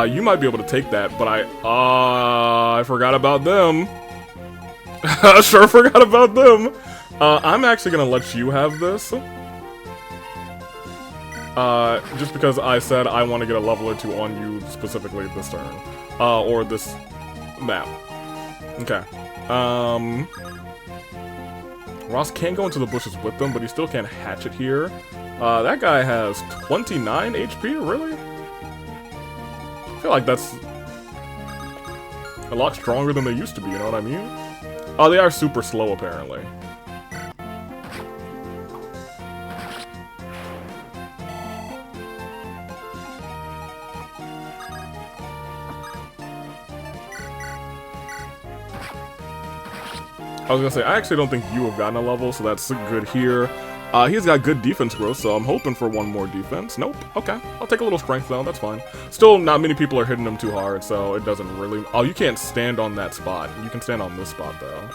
You might be able to take that, but I forgot about them. I sure forgot about them. I'm actually gonna let you have this. Just because I said I want to get a level or two on you specifically this turn. Or this map. Okay. Ross can go into the bushes with them, but he still can't hatch it here. That guy has 29 HP, really? I feel like that's a lot stronger than they used to be, you know what I mean? Oh, they are super slow, apparently. I was gonna say, I actually don't think you have gotten a level, so that's good here. He's got good defense growth, so I'm hoping for one more defense. Nope. Okay. I'll take a little strength, though. That's fine. Still, not many people are hitting him too hard, so it doesn't really... Oh, you can't stand on that spot. You can stand on this spot, though.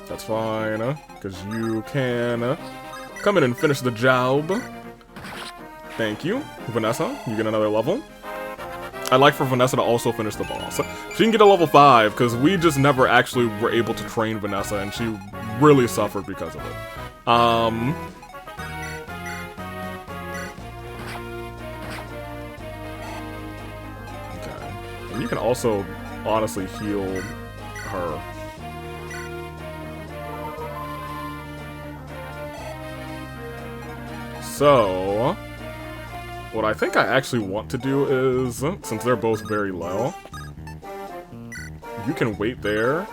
That's fine, because you can come in and finish the job. Thank you. Vanessa, you get another level. I'd like for Vanessa to also finish the boss. She can get a level 5, because we just never actually were able to train Vanessa, and she really suffered because of it. Okay. And you can also, honestly, heal her. So... what I think I actually want to do is, since they're both very low, you can wait there.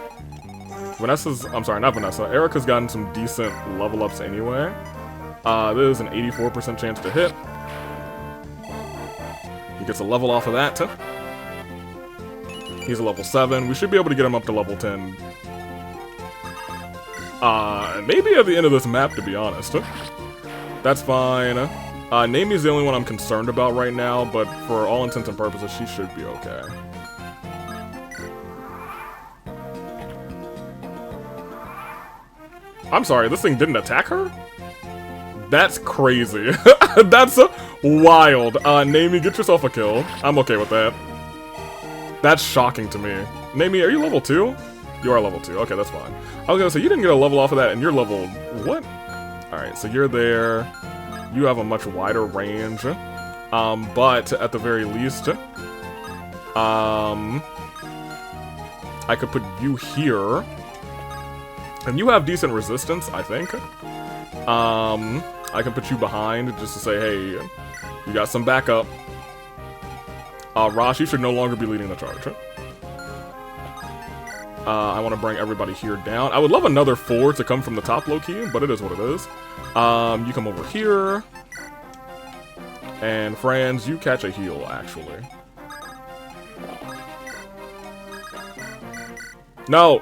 Vanessa's, I'm sorry, not Vanessa. Erica's gotten some decent level ups anyway. There's an 84% chance to hit. He gets a level off of that. He's a level 7. We should be able to get him up to level 10. Maybe at the end of this map, to be honest. That's fine. Namie's the only one I'm concerned about right now, but for all intents and purposes, she should be okay. I'm sorry, this thing didn't attack her? That's crazy. That's wild. Namie, get yourself a kill. I'm okay with that. That's shocking to me. Namie, are you level 2? You are level 2. Okay, that's fine. I was gonna say, you didn't get a level off of that, and you're level... what? Alright, so you're there. You have a much wider range, but at the very least, I could put you here, and you have decent resistance, I think. I can put you behind just to say, hey, you got some backup. Rosh, you should no longer be leading the charge. I want to bring everybody here down. I would love another 4 to come from the top low-key, but it is what it is. You come over here. And Franz, you catch a heal, actually. No!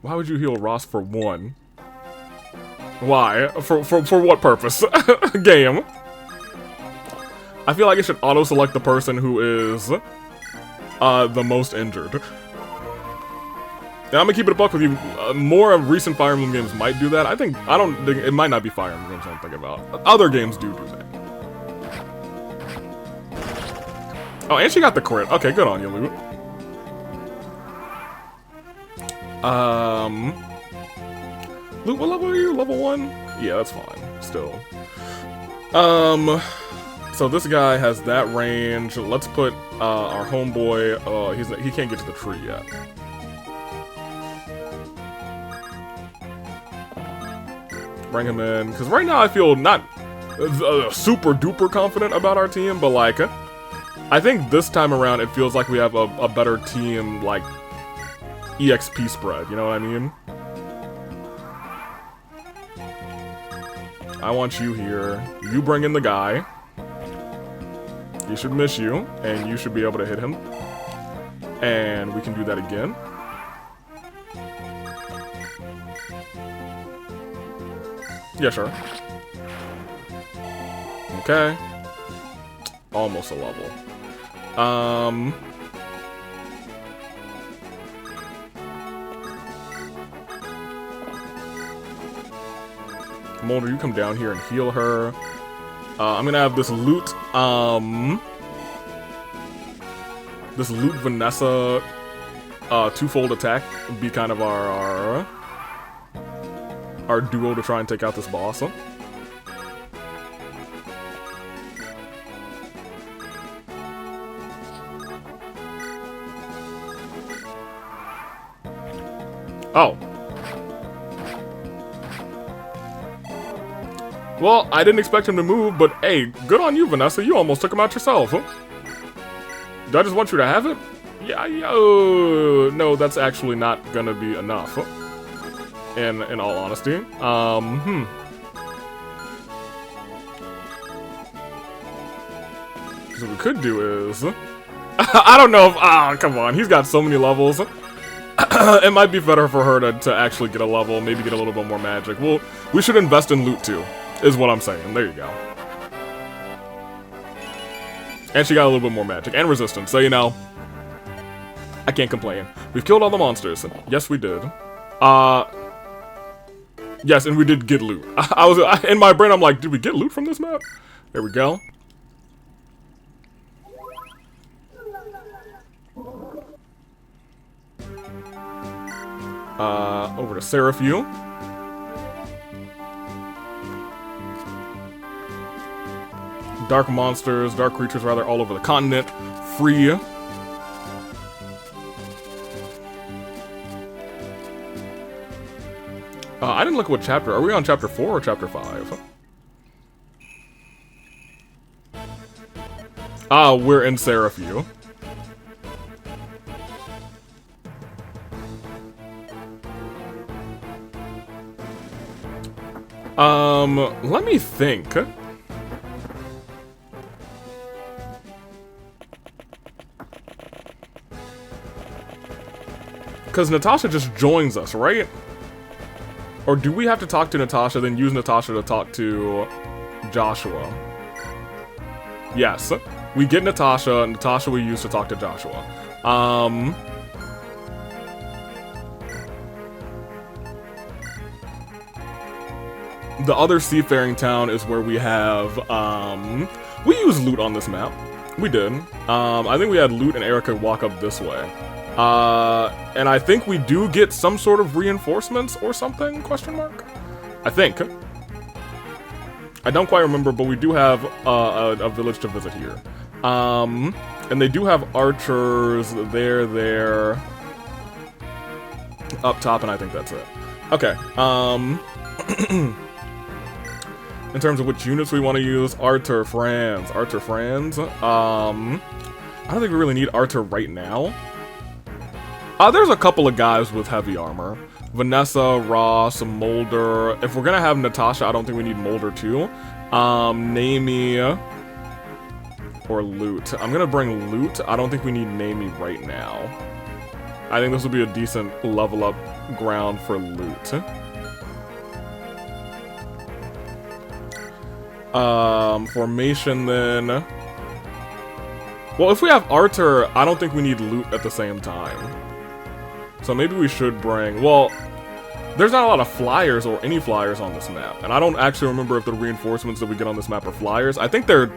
Why would you heal Ross for 1? Why? For what purpose? Game. I feel like it should auto-select the person who is the most injured. Now, I'm gonna keep it a buck with you. More of recent Fire Emblem games might do that. I think it might not be Fire Emblem games I'm thinking about. Other games do that. Oh, and she got the crit. Okay, good on you, Lou. Lou, what level are you? Level 1? Yeah, that's fine. Still. So this guy has that range. Let's put our homeboy. He can't get to the tree yet. Bring him in, because right now I feel not super duper confident about our team, but like, I think this time around it feels like we have a better team, like, EXP spread, you know what I mean? I want you here. You bring in the guy. He should miss you, and you should be able to hit him. And we can do that again. Yeah, sure. Okay. Almost a level. Molder, you come down here and heal her. I'm gonna have this loot, Vanessa, twofold attack be kind of our duo to try and take out this boss. Oh. Well, I didn't expect him to move, but hey, good on you, Vanessa. You almost took him out yourself. Huh? Do I just want you to have it? Yeah, no, that's actually not gonna be enough. In all honesty. So what we could do is... I don't know if... come on. He's got so many levels. It might be better for her to actually get a level, maybe get a little bit more magic. Well, we should invest in loot too, is what I'm saying. There you go. And she got a little bit more magic and resistance, so you know, I can't complain. We've killed all the monsters. Yes, we did. Yes, and we did get loot. In my brain, I'm like, did we get loot from this map? There we go. Over to Seraphu. Dark monsters, dark creatures rather, all over the continent. Free. I didn't look at what chapter. Are we on chapter 4 or chapter 5? We're in Seraphu. Let me think. Because Natasha just joins us, right? Or do we have to talk to Natasha, then use Natasha to talk to Joshua? Yes. We get Natasha, and Natasha we use to talk to Joshua. The other seafaring town is where we have, we use loot on this map. We did. I think we had loot and Erica walk up this way. And I think we do get some sort of reinforcements or something, question mark? I think. I don't quite remember, but we do have a village to visit here. And they do have archers there, up top, and I think that's it. Okay, in terms of which units we want to use, Arthur Franz. I don't think we really need Arthur right now. There's a couple of guys with heavy armor. Vanessa, Ross, Molder. If we're gonna have Natasha, I don't think we need Molder too. Namie or Loot. I'm gonna bring Loot. I don't think we need Namie right now. I think this will be a decent level up ground for Loot. Formation then. Well, if we have Arthur, I don't think we need Loot at the same time. So maybe we should bring... Well, there's not a lot of flyers or any flyers on this map. And I don't actually remember if the reinforcements that we get on this map are flyers. I think they're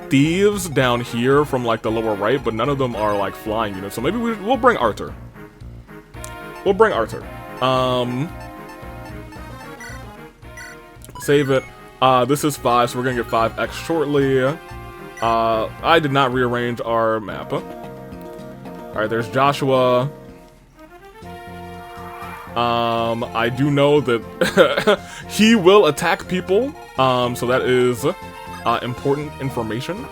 thieves down here from, like, the lower right, but none of them are, like, flying units. So maybe we'll bring Arthur. Save it. This is 5, so we're gonna get 5x shortly. I did not rearrange our map. Alright, there's Joshua. I do know that he will attack people, so that is important information.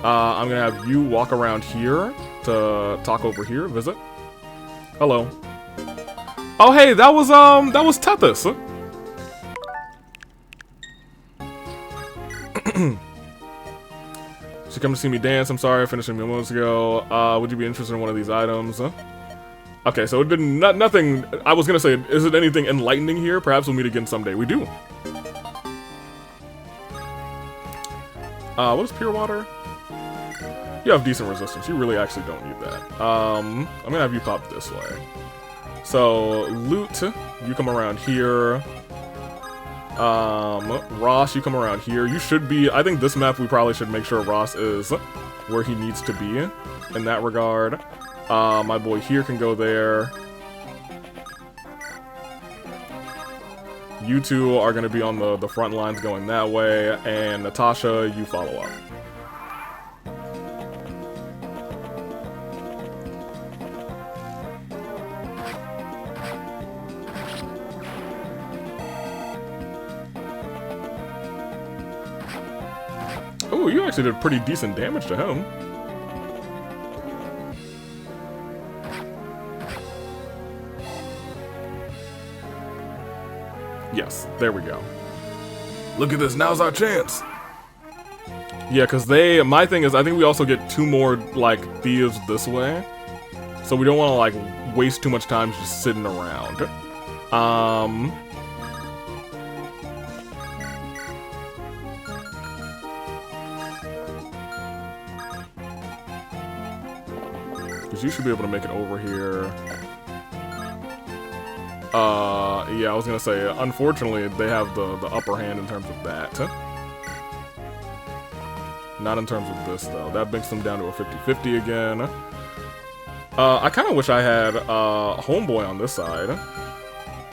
I'm gonna have you walk around here to talk over here, visit. Hello. Oh hey, that was Tethys. She come to see me dance. I'm sorry, I finished a few moments ago. Would you be interested in one of these items? Okay, so it didn't. Nothing. I was gonna say, is it anything enlightening here? Perhaps we'll meet again someday. We do. What is pure water? You have decent resistance. You really actually don't need that. I'm gonna have you pop this way. So loot, you come around here. Ross, you come around here. You should be. I think this map we probably should make sure Ross is where he needs to be in that regard. My boy here can go there. You two are going to be on the front lines going that way, and Natasha, you follow up. Oh, you actually did pretty decent damage to him. Yes, there we go. Look at this, now's our chance. Yeah, because my thing is, I think we also get 2 more, like, thieves this way. So we don't want to, like, waste too much time just sitting around. Because you should be able to make it over here. Yeah, I was gonna say, unfortunately, they have the upper hand in terms of that. Not in terms of this, though. That brings them down to a 50-50 again. I kind of wish I had Homeboy on this side.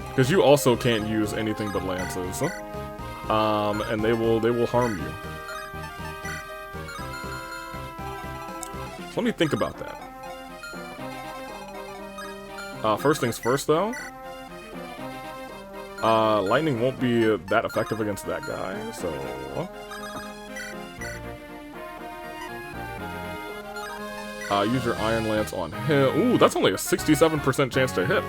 Because you also can't use anything but lances. And they will harm you. So let me think about that. First things first, though. Lightning won't be that effective against that guy, so... use your Iron Lance on him. Ooh, that's only a 67% chance to hit.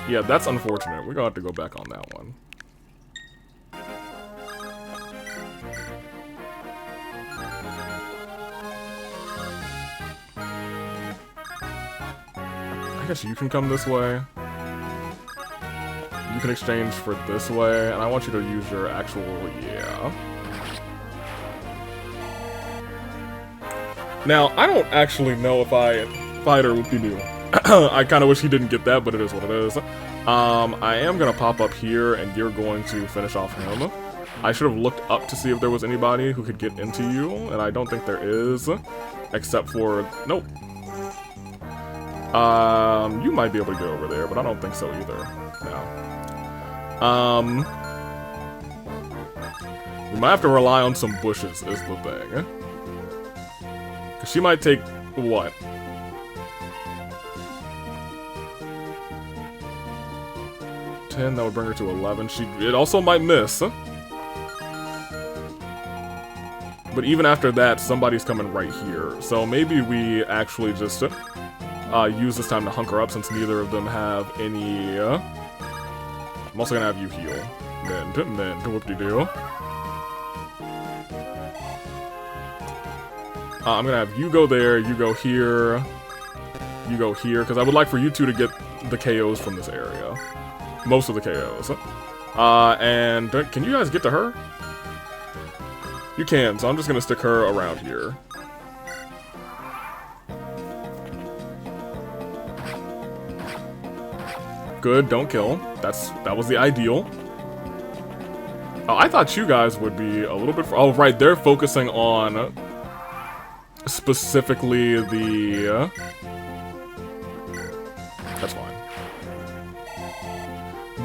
Yeah, that's unfortunate. We're gonna have to go back on that one. I guess you can come this way. You can exchange for this way, and I want you to use your actual, yeah. Now, I don't actually know if I fight or whoop-de-doo. I kind of wish he didn't get that, but it is what it is. I am going to pop up here, and you're going to finish off him. I should have looked up to see if there was anybody who could get into you, and I don't think there is, except for, nope. You might be able to get over there, but I don't think so either. No. We might have to rely on some bushes, is the thing. Because she might take, what? That would bring her to 11. It also might miss. But even after that, somebody's coming right here. So maybe we actually just use this time to hunker up since neither of them have any... I'm also gonna have you heal. Then, whoop-de-doo. I'm gonna have you go there, you go here, you go here, because I would like for you two to get the KOs from this area. Most of the KOs. And can you guys get to her? You can, so I'm just gonna stick her around here. Good, don't kill. That was the ideal. Oh, I thought you guys would be a little bit... Oh, right, they're focusing on specifically the... That's fine.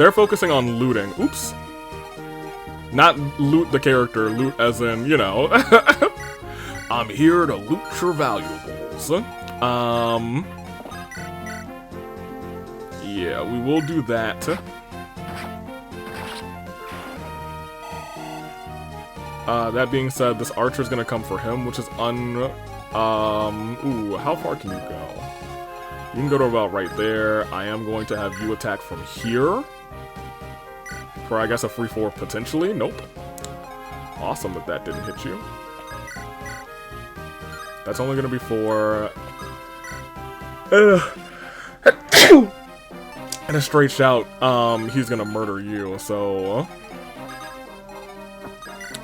they're focusing on looting. Oops. Not loot the character, loot as in, you know. I'm here to loot your valuables. Yeah, we will do that. That being said, this archer's gonna come for him, which is ooh, how far can you go? You can go to about right there. I am going to have you attack from here. For, I guess, a free 4 potentially. Nope. Awesome that that didn't hit you. That's only gonna be for... and a straight shout, he's gonna murder you, so...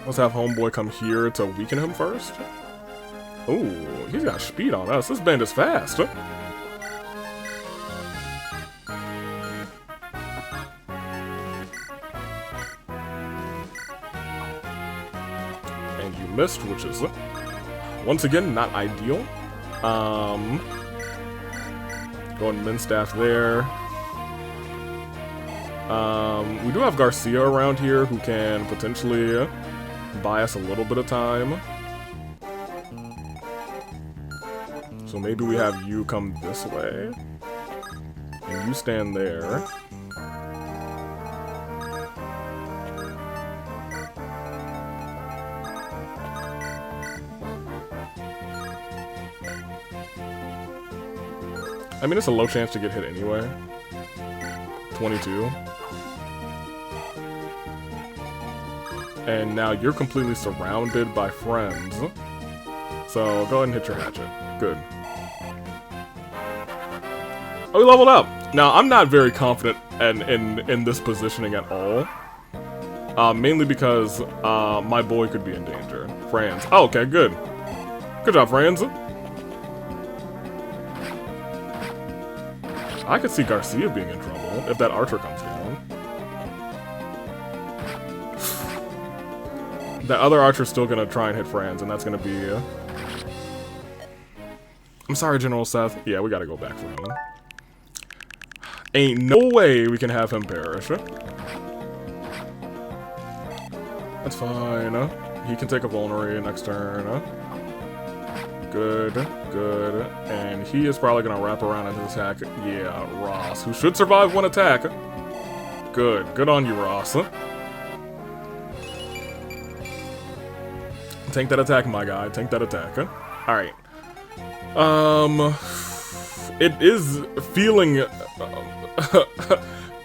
Let's have Homeboy come here to weaken him first. Ooh, he's got speed on us. This band is fast. And you missed, which is, once again, not ideal. Go and Minstaff there. We do have Garcia around here who can potentially buy us a little bit of time. So maybe we have you come this way. And you stand there. I mean, it's a low chance to get hit anyway. 22. And now you're completely surrounded by friends. So go ahead and hit your hatchet. Good. Oh, we leveled up! Now, I'm not very confident in this positioning at all. Mainly because my boy could be in danger. Franz. Oh, okay, good. Good job, Franz. I could see Garcia being in trouble if that archer comes down. That other archer's still gonna try and hit Franz, and that's gonna be... I'm sorry, General Seth. Yeah, we gotta go back for him. Ain't no way we can have him perish. That's fine. He can take a vulnerary next turn. Good, good. And he is probably gonna wrap around into attack. Yeah, Ross, who should survive one attack. Good. Good on you, Ross. Take that attack, my guy. Take that attack. Alright. It is feeling...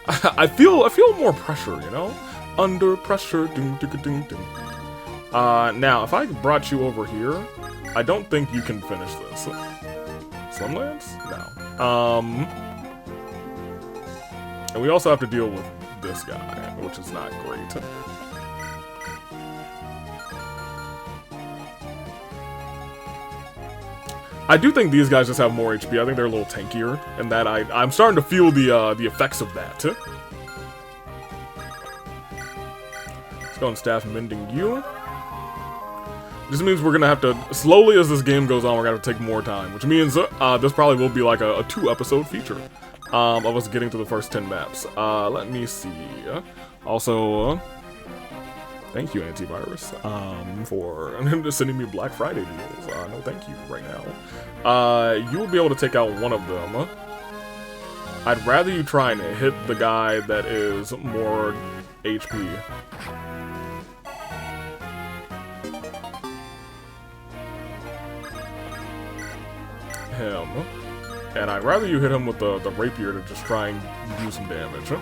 I feel more pressure, you know? Under pressure. Now, if I brought you over here, I don't think you can finish this. Slumlands? No. And we also have to deal with this guy, which is not great. I do think these guys just have more HP. I think they're a little tankier, and that I'm starting to feel the effects of that. Let's go and staff mending you. This means we're gonna have to, slowly as this game goes on, we're gonna have to take more time, which means this probably will be like a 2-episode feature of us getting to the first 10 maps. Let me see. Also, thank you, Antivirus, for sending me Black Friday deals. No thank you right now. You will be able to take out one of them. I'd rather you try and hit the guy that is more HP. Him. And I'd rather you hit him with the rapier to just try and do some damage.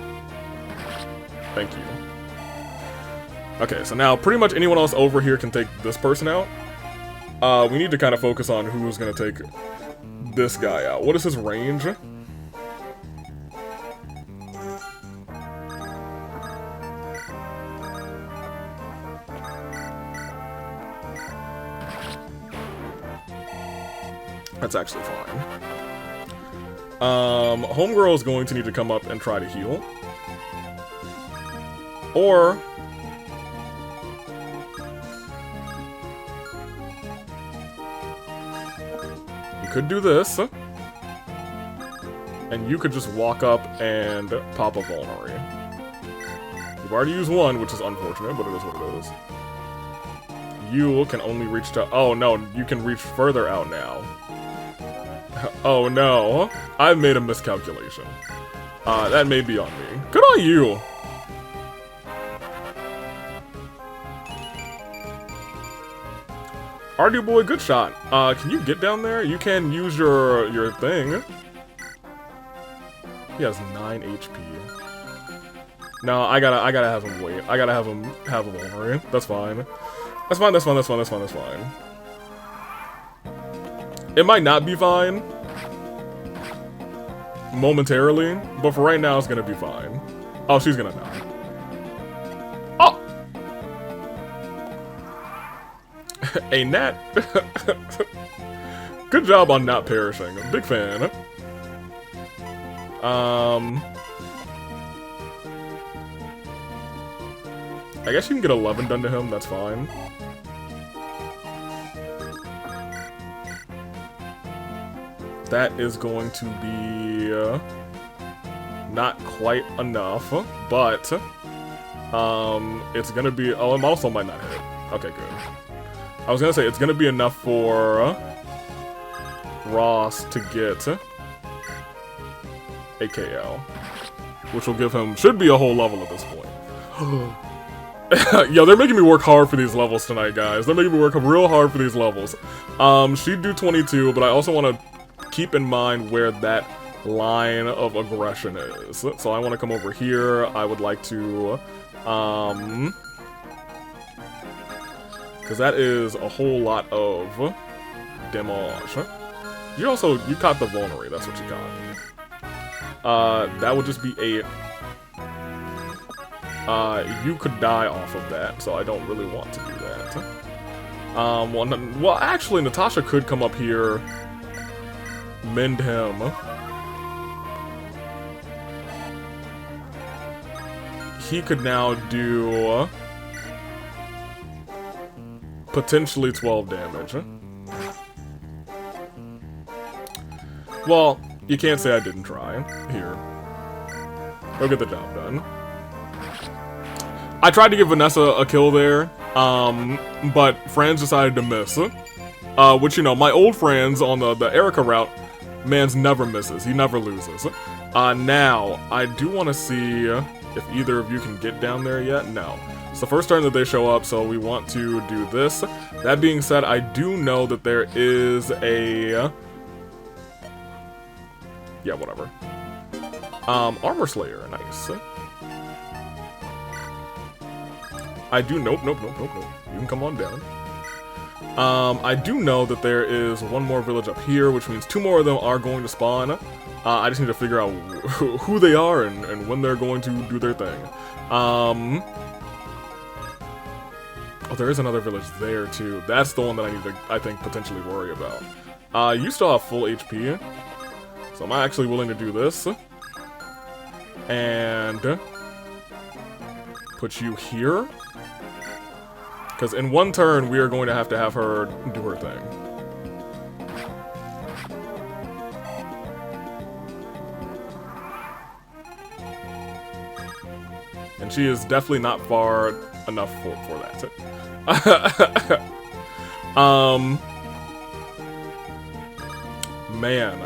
Thank you. Okay, so now pretty much anyone else over here can take this person out. We need to kind of focus on who's going to take this guy out. What is his range? That's actually fine. Homegirl is going to need to come up and try to heal. Or... could do this, and you could just walk up and pop a vulnerary. You've already used one, which is unfortunate, but it is what it is. You can only reach to... Oh, no, you can reach further out now. Oh, no. I've made a miscalculation. That may be on me. Good on you! Ardu boy, good shot. Can you get down there? You can use your thing. He has 9 HP. No, I gotta have him wait. I gotta have him have a Wolverine. That's fine. That's fine, that's fine, that's fine, that's fine, that's fine. It might not be fine momentarily, but for right now it's gonna be fine. Oh, she's gonna die. Oh! A gnat. Good job on not perishing. Big fan. I guess you can get 11 done to him, that's fine. That is going to be not quite enough, but it's gonna be... Oh, it also might not hit. Okay, good. I was gonna say, it's gonna be enough for Ross to get a KO, which will give him... Should be a whole level at this point. Yo, they're making me work hard for these levels tonight, guys. They're making me work real hard for these levels. She'd do 22, but I also want to keep in mind where that line of aggression is. So I want to come over here. I would like to, because that is a whole lot of damage. You caught the vulnerary, that's what you got. That would just be 8. You could die off of that, so I don't really want to do that. Well, actually, Natasha could come up here, mend him. He could now do potentially 12 damage. Well, you can't say I didn't try. Here. Go get the job done. I tried to give Vanessa a kill there, but Franz decided to miss. Which, you know, my old Franz on the Erica route, man's never misses. He never loses. Now, I do want to see if either of you can get down there yet. No. It's the first turn that they show up, so we want to do this. That being said, I do know that there is a... Yeah, whatever. Armor Slayer, nice. I do... Nope. You can come on down. I do know that there is one more village up here, which means 2 more of them are going to spawn. I just need to figure out who they are and when they're going to do their thing. Oh, there is another village there, too. That's the one that I need to, I think, potentially worry about. You still have full HP, so I'm actually willing to do this. And put you here. Because in one turn, we are going to have her do her thing. And she is definitely not far enough for that. Man,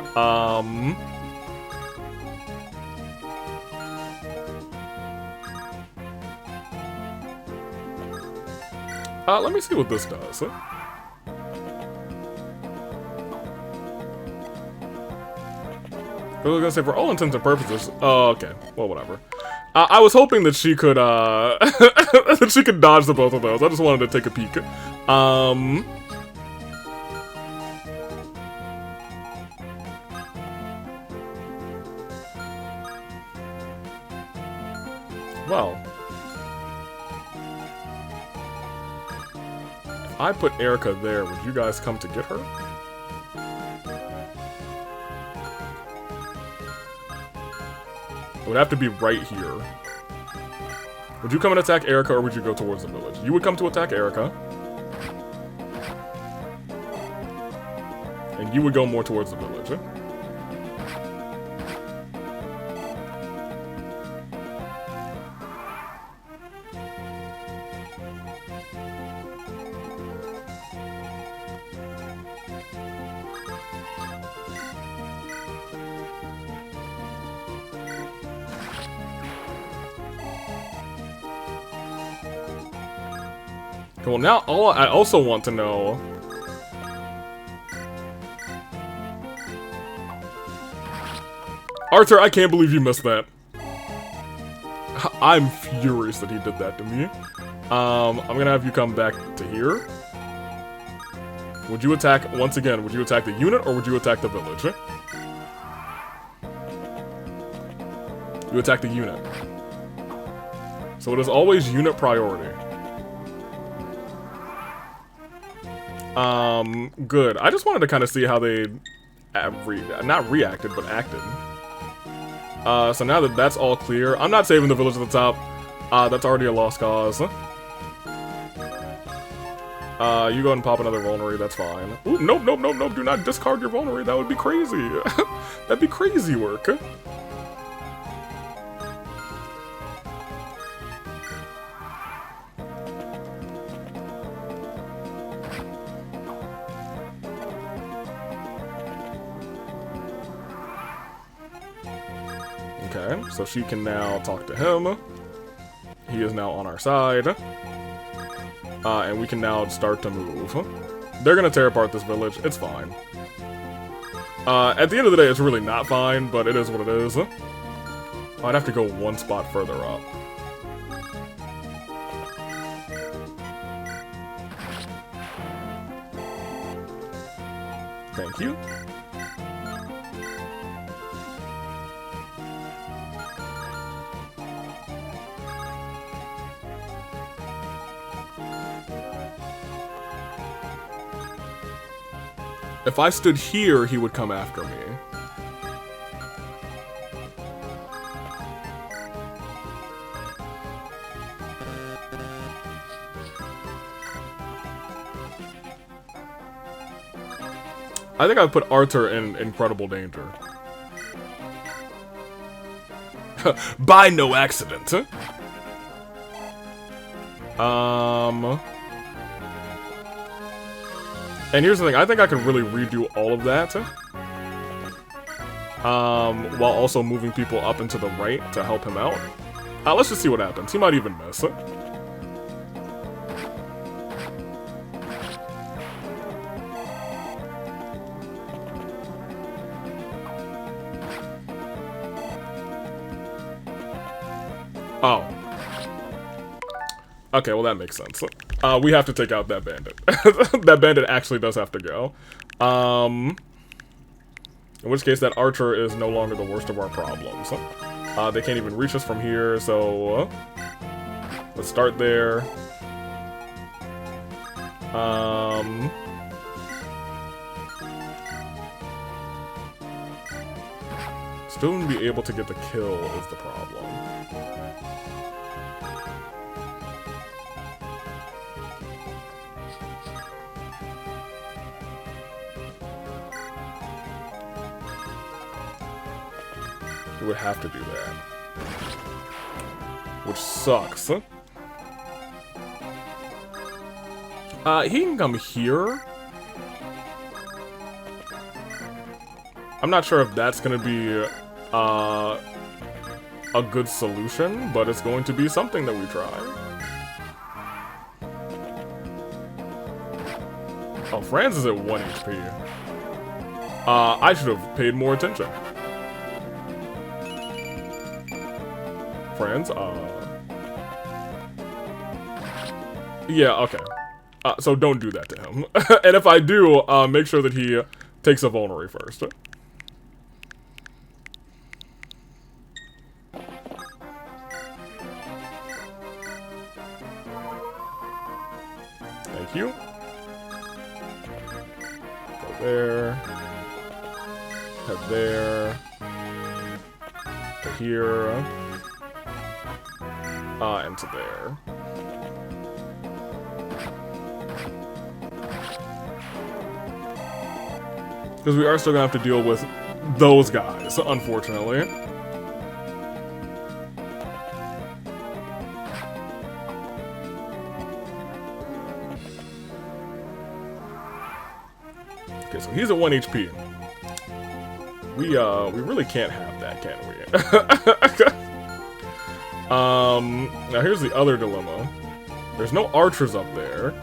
let me see what this does. I was gonna say, for all intents and purposes, oh, okay, well, whatever. I was hoping that she could, that she could dodge the both of those. I just wanted to take a peek. Well. If I put Erica there, would you guys come to get her? It would have to be right here. Would you come and attack Erica, or would you go towards the village? You would come to attack Erica. And you would go more towards the village. Well, now I also want to know... Arthur, I can't believe you missed that. I'm furious that he did that to me. I'm gonna have you come back to here. Would you attack, once again, would you attack the unit or would you attack the village? You attack the unit. So it is always unit priority. Good. I just wanted to kind of see how they not reacted, but acted. So now that that's all clear, I'm not saving the village at the top. That's already a lost cause. You go ahead and pop another vulnerary, that's fine. Ooh, nope, nope, nope, nope, do not discard your vulnerary, that would be crazy. That'd be crazy work. Okay, so she can now talk to him. He is now on our side. And we can now start to move. They're gonna tear apart this village, it's fine. At the end of the day, it's really not fine, but it is what it is. I'd have to go one spot further up. Thank you. If I stood here, he would come after me. I think I've put Arthur in incredible danger. By no accident. And here's the thing, I think I could really redo all of that. While also moving people up and to the right to help him out. Let's just see what happens. He might even miss. Oh. Okay, well that makes sense. We have to take out that bandit. That bandit actually does have to go. In which case that archer is no longer the worst of our problems. They can't even reach us from here, so... let's start there. Still wouldn't be able to get the kill is the problem. We would have to do that. Which sucks. He can come here. I'm not sure if that's gonna be a good solution, but it's going to be something that we try. Oh, Franz is at 1 HP. I should have paid more attention. Friends, yeah, okay. So don't do that to him. And if I do, make sure that he takes a vulnerary first. Thank you. Go there. Head there. To here. And to there. Because we are still gonna have to deal with those guys, unfortunately. Okay, so he's at 1 HP. We really can't have that, can we? Now here's the other dilemma. There's no archers up there.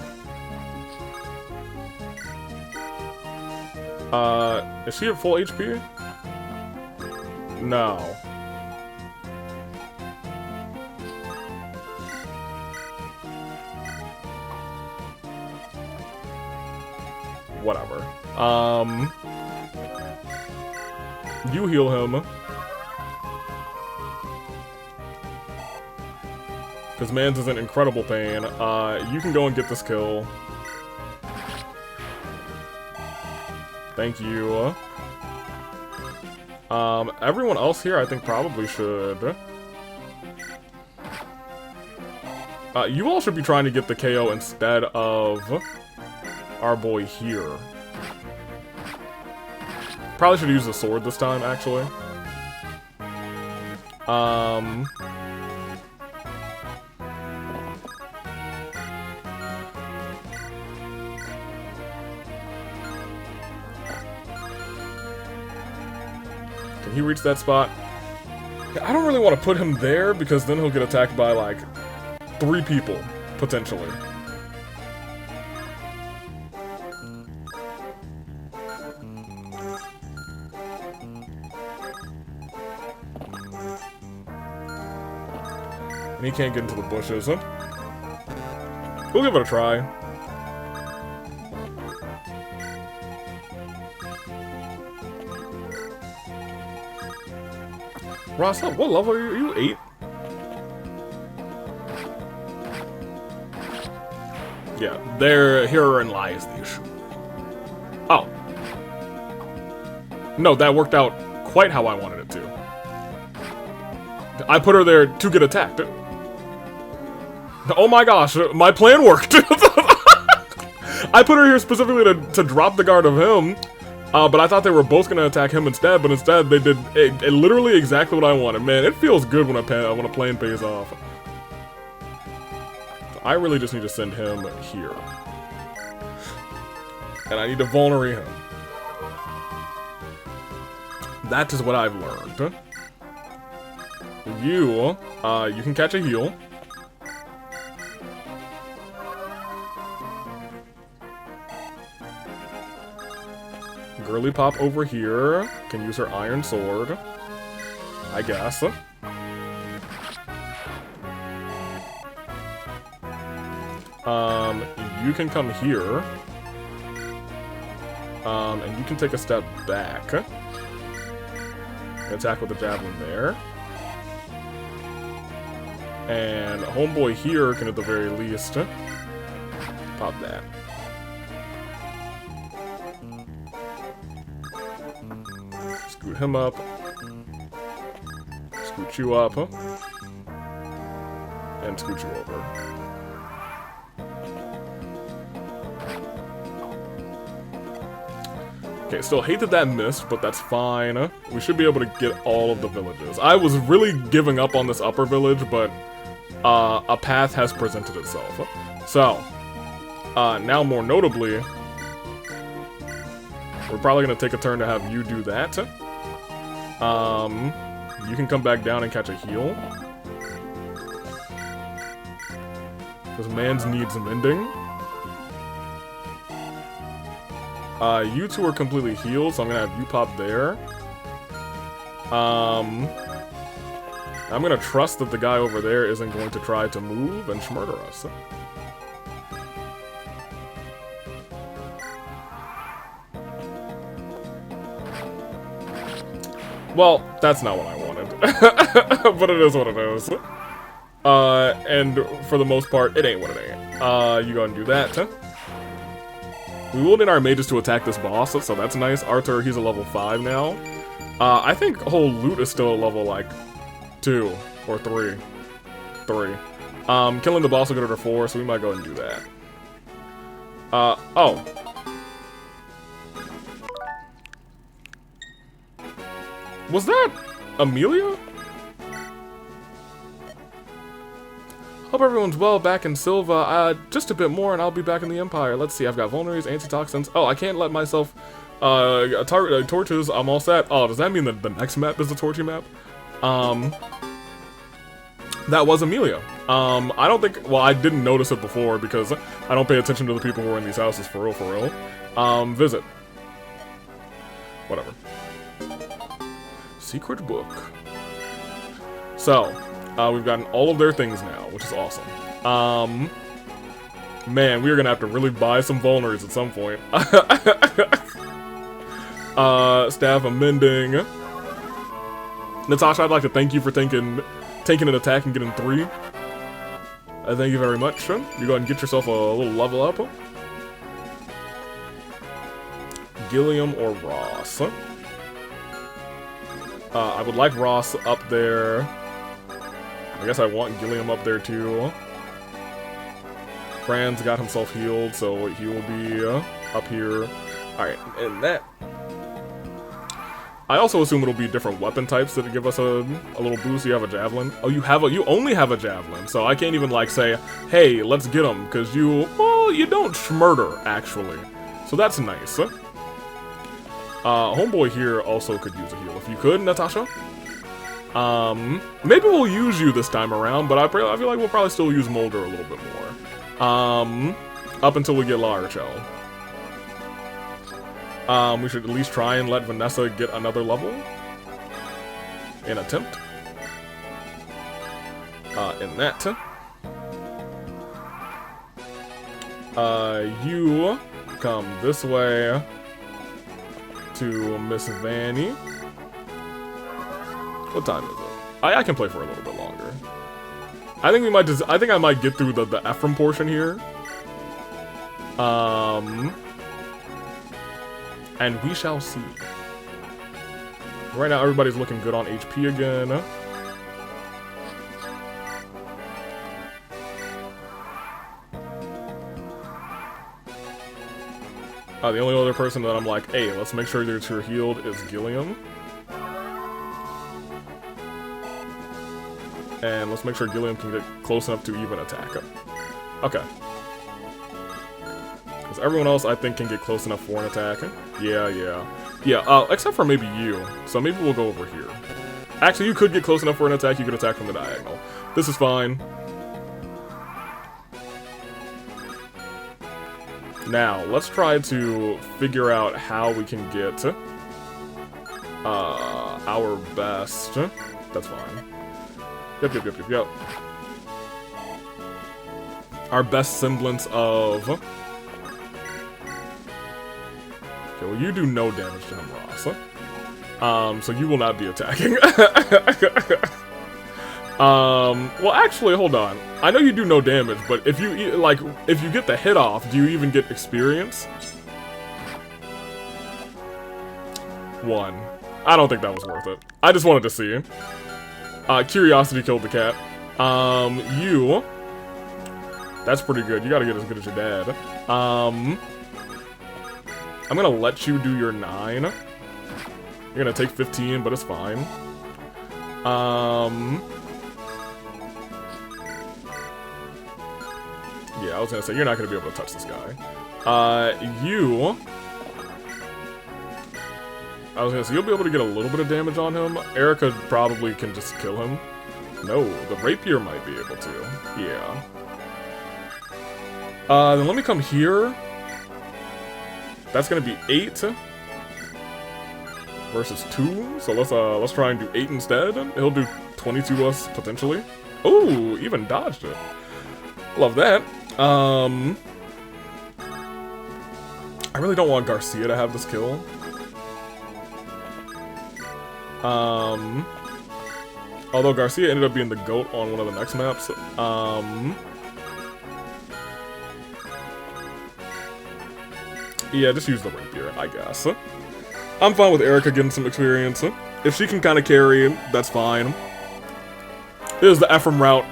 Is he at full HP? No. Whatever. You heal him. Because Mans is in incredible pain. You can go and get this kill. Thank you. Everyone else here I think probably should. You all should be trying to get the KO instead of our boy here. Probably should use the sword this time, actually. Can he reach that spot? I don't really want to put him there because then he'll get attacked by like 3 people, potentially. And he can't get into the bushes. We'll give it a try. Ross, what level are you? Are you 8? Yeah, herein lies the issue. Oh. No, that worked out quite how I wanted it to. I put her there to get attacked. Oh my gosh, my plan worked! I put her here specifically to drop the guard of him, but I thought they were both gonna attack him instead, but instead they did literally exactly what I wanted. Man, it feels good when a plan pays off. I really just need to send him here. And I need to vulnerate him. That is what I've learned. You can catch a heal. Girly Pop over here can use her iron sword, I guess. You can come here. And you can take a step back. Attack with the javelin there. And homeboy here can at the very least pop that. Scoot him up. Scoot you up. And scoot you over. Okay, still hate that missed, but that's fine. We should be able to get all of the villages. I was really giving up on this upper village, but a path has presented itself. So, now more notably, we're probably going to take a turn to have you do that. You can come back down and catch a heal. Because Mans needs mending. You two are completely healed, so I'm gonna have you pop there. I'm gonna trust that the guy over there isn't going to try to move and murder us. Well, that's not what I wanted. But it is what it is. And for the most part, it ain't what it ain't. You go and do that. We will need our mages to attack this boss, so that's nice. Arthur, he's a level 5 now. I think whole loot is still a level, like, 2 or 3. 3. Killing the boss will get her to 4, so we might go and do that. Oh. Was that Amelia? Hope everyone's well back in Silva. Just a bit more and I'll be back in the Empire. Let's see, I've got vulneraries, antitoxins. Oh, I can't let myself, torches, I'm all set. Oh, does that mean that the next map is the torchy map? That was Amelia. I don't think, well, I didn't notice it before because I don't pay attention to the people who are in these houses for real, for real. Visit. Whatever. Secret book. So, we've gotten all of their things now, which is awesome. Man, we are gonna have to really buy some vulners at some point. Staff amending. Natasha, I'd like to thank you for taking an attack and getting 3. Thank you very much. You go ahead and get yourself a little level up. Gilliam or Ross? I would like Ross up there. I guess I want Gilliam up there too. Franz got himself healed, so he will be up here. Alright, and that... I also assume it'll be different weapon types that give us a little boost. You have a javelin. Oh, you only have a javelin, so I can't even like say, hey, let's get him, because you don't schmurder, actually. So that's nice. Homeboy here also could use a heal. If you could, Natasha. Maybe we'll use you this time around, but I feel like we'll probably still use Mulder a little bit more. Up until we get Larachel. We should at least try and let Vanessa get another level. An attempt. In that. You come this way to Miss Vanny. What time is it? I can play for a little bit longer. I think we might just, I think I might get through the Ephraim portion here. And we shall see. Right now, everybody's looking good on HP again. The only other person that I'm like, hey, let's make sure that you're healed is Gilliam. And let's make sure Gilliam can get close enough to even attack him. Okay. Because everyone else, I think, can get close enough for an attack. Yeah, except for maybe you. So maybe we'll go over here. Actually, you could get close enough for an attack. You could attack from the diagonal. This is fine. Now, let's try to figure out how we can get our best. That's fine. Yep. Our best semblance of... Okay, well, you do no damage to him, Ross. So you will not be attacking. Well, actually, hold on. I know you do no damage, but if you get the hit off, do you even get experience? 1. I don't think that was worth it. I just wanted to see. Curiosity killed the cat. You. That's pretty good. You gotta get as good as your dad. I'm gonna let you do your 9. You're gonna take 15, but it's fine. Yeah, I was gonna say, you're not gonna be able to touch this guy. You... I was gonna say, you'll be able to get a little bit of damage on him. Erica probably can just kill him. No, the rapier might be able to. Yeah. Then let me come here. That's gonna be 8 versus 2. So let's try and do 8 instead. He'll do 20 to us potentially. Oh, even dodged it. Love that. I really don't want Garcia to have this kill. Although Garcia ended up being the GOAT on one of the next maps. Yeah, just use the rapier, I guess. I'm fine with Erica getting some experience. If she can kind of carry, that's fine. It is the Ephraim route,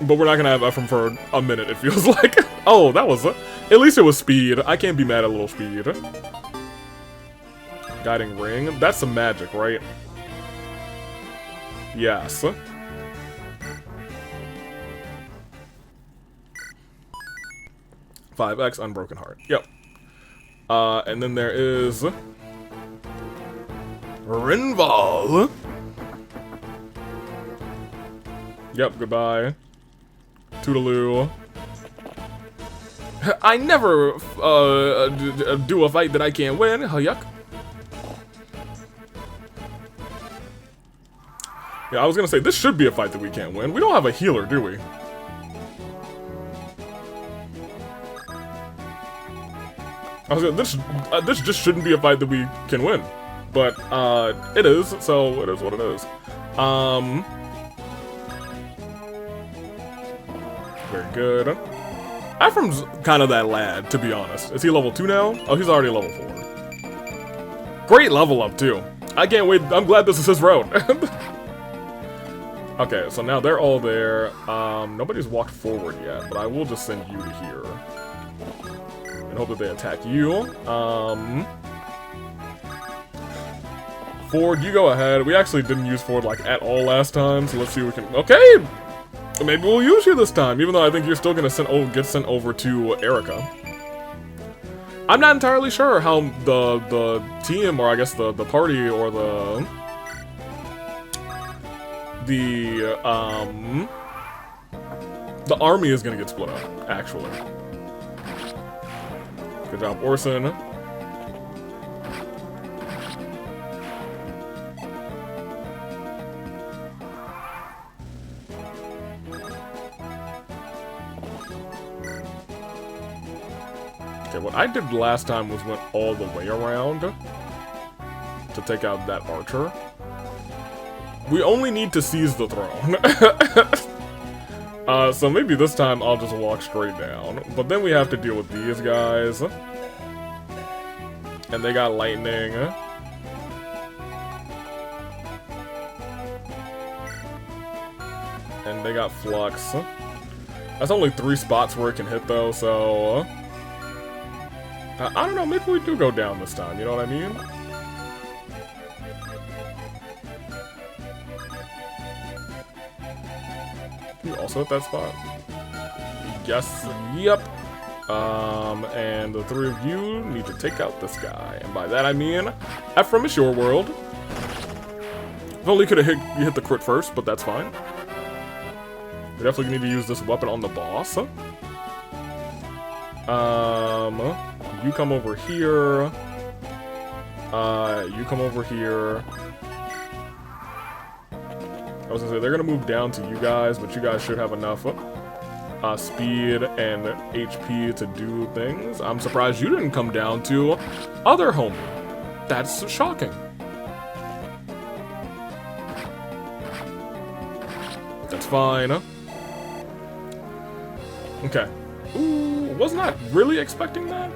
but we're not gonna have Ephraim for a minute, it feels like. Oh, that was... At least it was speed. I can't be mad at a little speed. Guiding ring. That's some magic, right? Yes. 5x Unbroken Heart. Yep. And then there is... Rinval. Yep, goodbye. Toodaloo. I never do a fight that I can't win. Yuck. Yeah, I was gonna say, this should be a fight that we can't win. We don't have a healer, do we? I was gonna, this just shouldn't be a fight that we can win. But, it is, so it is what it is. Very good. Ephraim's kind of that lad, to be honest. Is he level 2 now? Oh, he's already level 4. Great level up, too. I can't wait. I'm glad this is his road. Okay, so now they're all there. Nobody's walked forward yet, but I will just send you to here. And hope that they attack you. Ford, you go ahead. We actually didn't use Ford, like, at all last time, so let's see if we can... Okay! Maybe we'll use you this time, even though I think you're still gonna get sent over to Erica. I'm not entirely sure how the team, or I guess the party, or the army is gonna get split up, actually. Good job, Orson. Okay, what I did last time was went all the way around to take out that archer. We only need to seize the throne. So maybe this time I'll just walk straight down. But then we have to deal with these guys. And they got lightning. And they got flux. That's only 3 spots where it can hit though, so... I don't know, maybe we do go down this time, you know what I mean? Can you also hit that spot? Yes, yep. And the 3 of you need to take out this guy. And by that I mean, Ephraim, it's your world. If only could have hit the crit first, but that's fine. We definitely need to use this weapon on the boss. You come over here. You come over here. I was gonna say, they're gonna move down to you guys, but you guys should have enough speed and HP to do things. I'm surprised you didn't come down to other homie. That's shocking. That's fine. Okay. Ooh, was not really expecting that.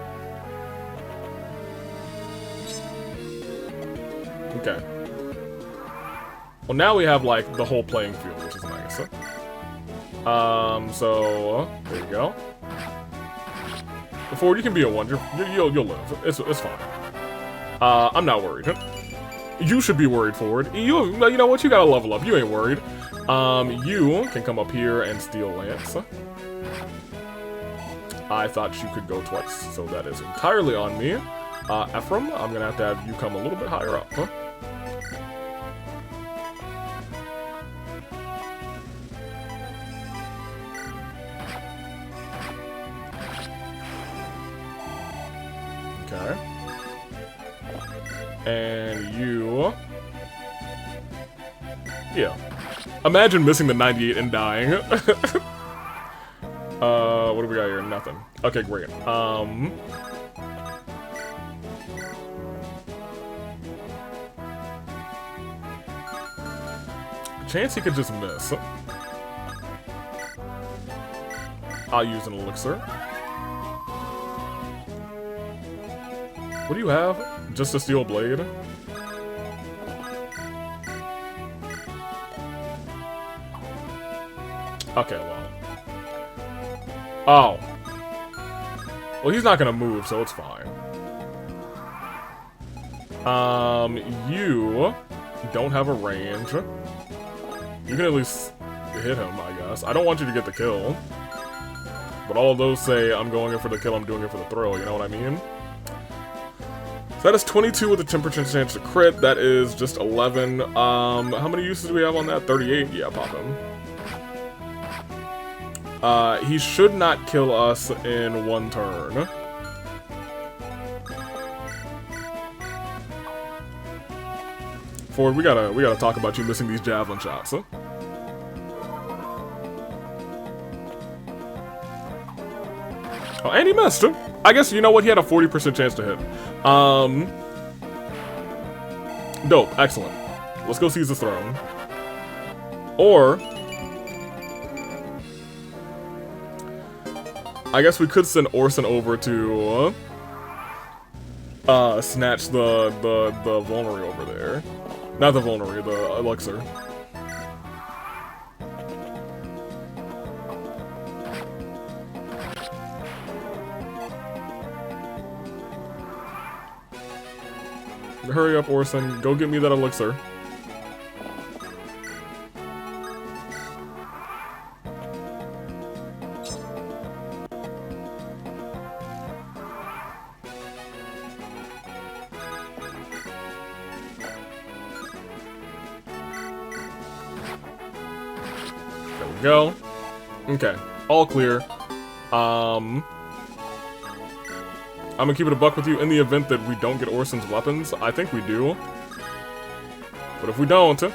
Okay. Well, now we have, like, the whole playing field, which is nice. So, there you go. Ford, you can be a one. You'll live. It's fine. I'm not worried. You should be worried, Ford. You know what? You gotta level up. You ain't worried. You can come up here and steal Lance. I thought you could go twice, so that is entirely on me. Ephraim, I'm gonna have to have you come a little bit higher up. Okay. And you... Yeah. Imagine missing the 98 and dying. What do we got here? Nothing. Okay, great. Chance he could just miss. I'll use an elixir. What do you have? Just a steel blade? Okay, well. Oh. Well, he's not gonna move, so it's fine. You don't have a range. You can at least hit him, I guess. I don't want you to get the kill. But all of those say, I'm going in for the kill, I'm doing it for the thrill, you know what I mean? So that is 22 with a 10% chance to crit. That is just 11. How many uses do we have on that? 38? Yeah, pop him. He should not kill us in one turn. Ford, we gotta talk about you missing these javelin shots, huh? Oh, and he missed. I guess, you know what, he had a 40% chance to hit. Dope, excellent. Let's go seize the throne. Or I guess we could send Orson over to snatch the Vulnerary over there. Not the Vulnerary, the Elixir. Hurry up, Orson. Go get me that Elixir. There we go. Okay. All clear. I'm gonna keep it a buck with you in the event that we don't get Orson's weapons. I think we do. But if we don't, I'm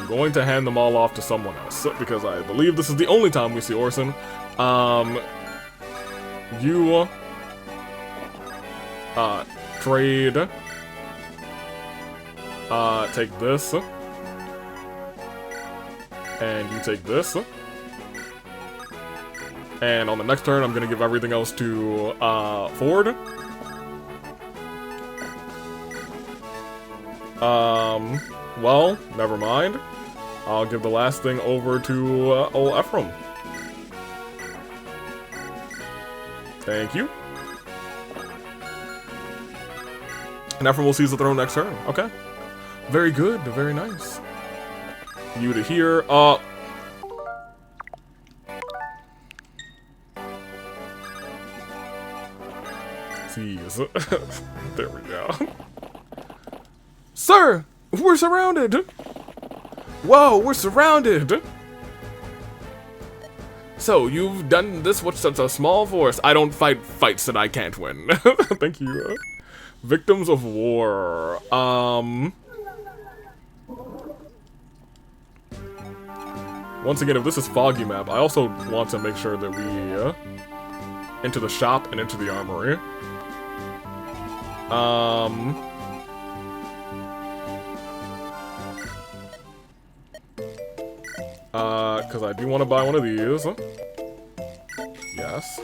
going to hand them all off to someone else, because I believe this is the only time we see Orson. You trade take this, and you take this. And on the next turn, I'm gonna give everything else to Ford. Well, never mind. I'll give the last thing over to old Ephraim. Thank you. And Ephraim will seize the throne next turn. Okay. Very good. Very nice. You to here. Seize. There we go. Sir! We're surrounded! Whoa, we're surrounded! So, you've done this with such a small force. I don't fight fights that I can't win. Thank you. Victims of war. Once again, if this is Foggy Map, I also want to make sure that we enter the shop and enter the armory. Because I do want to buy one of these. Yes.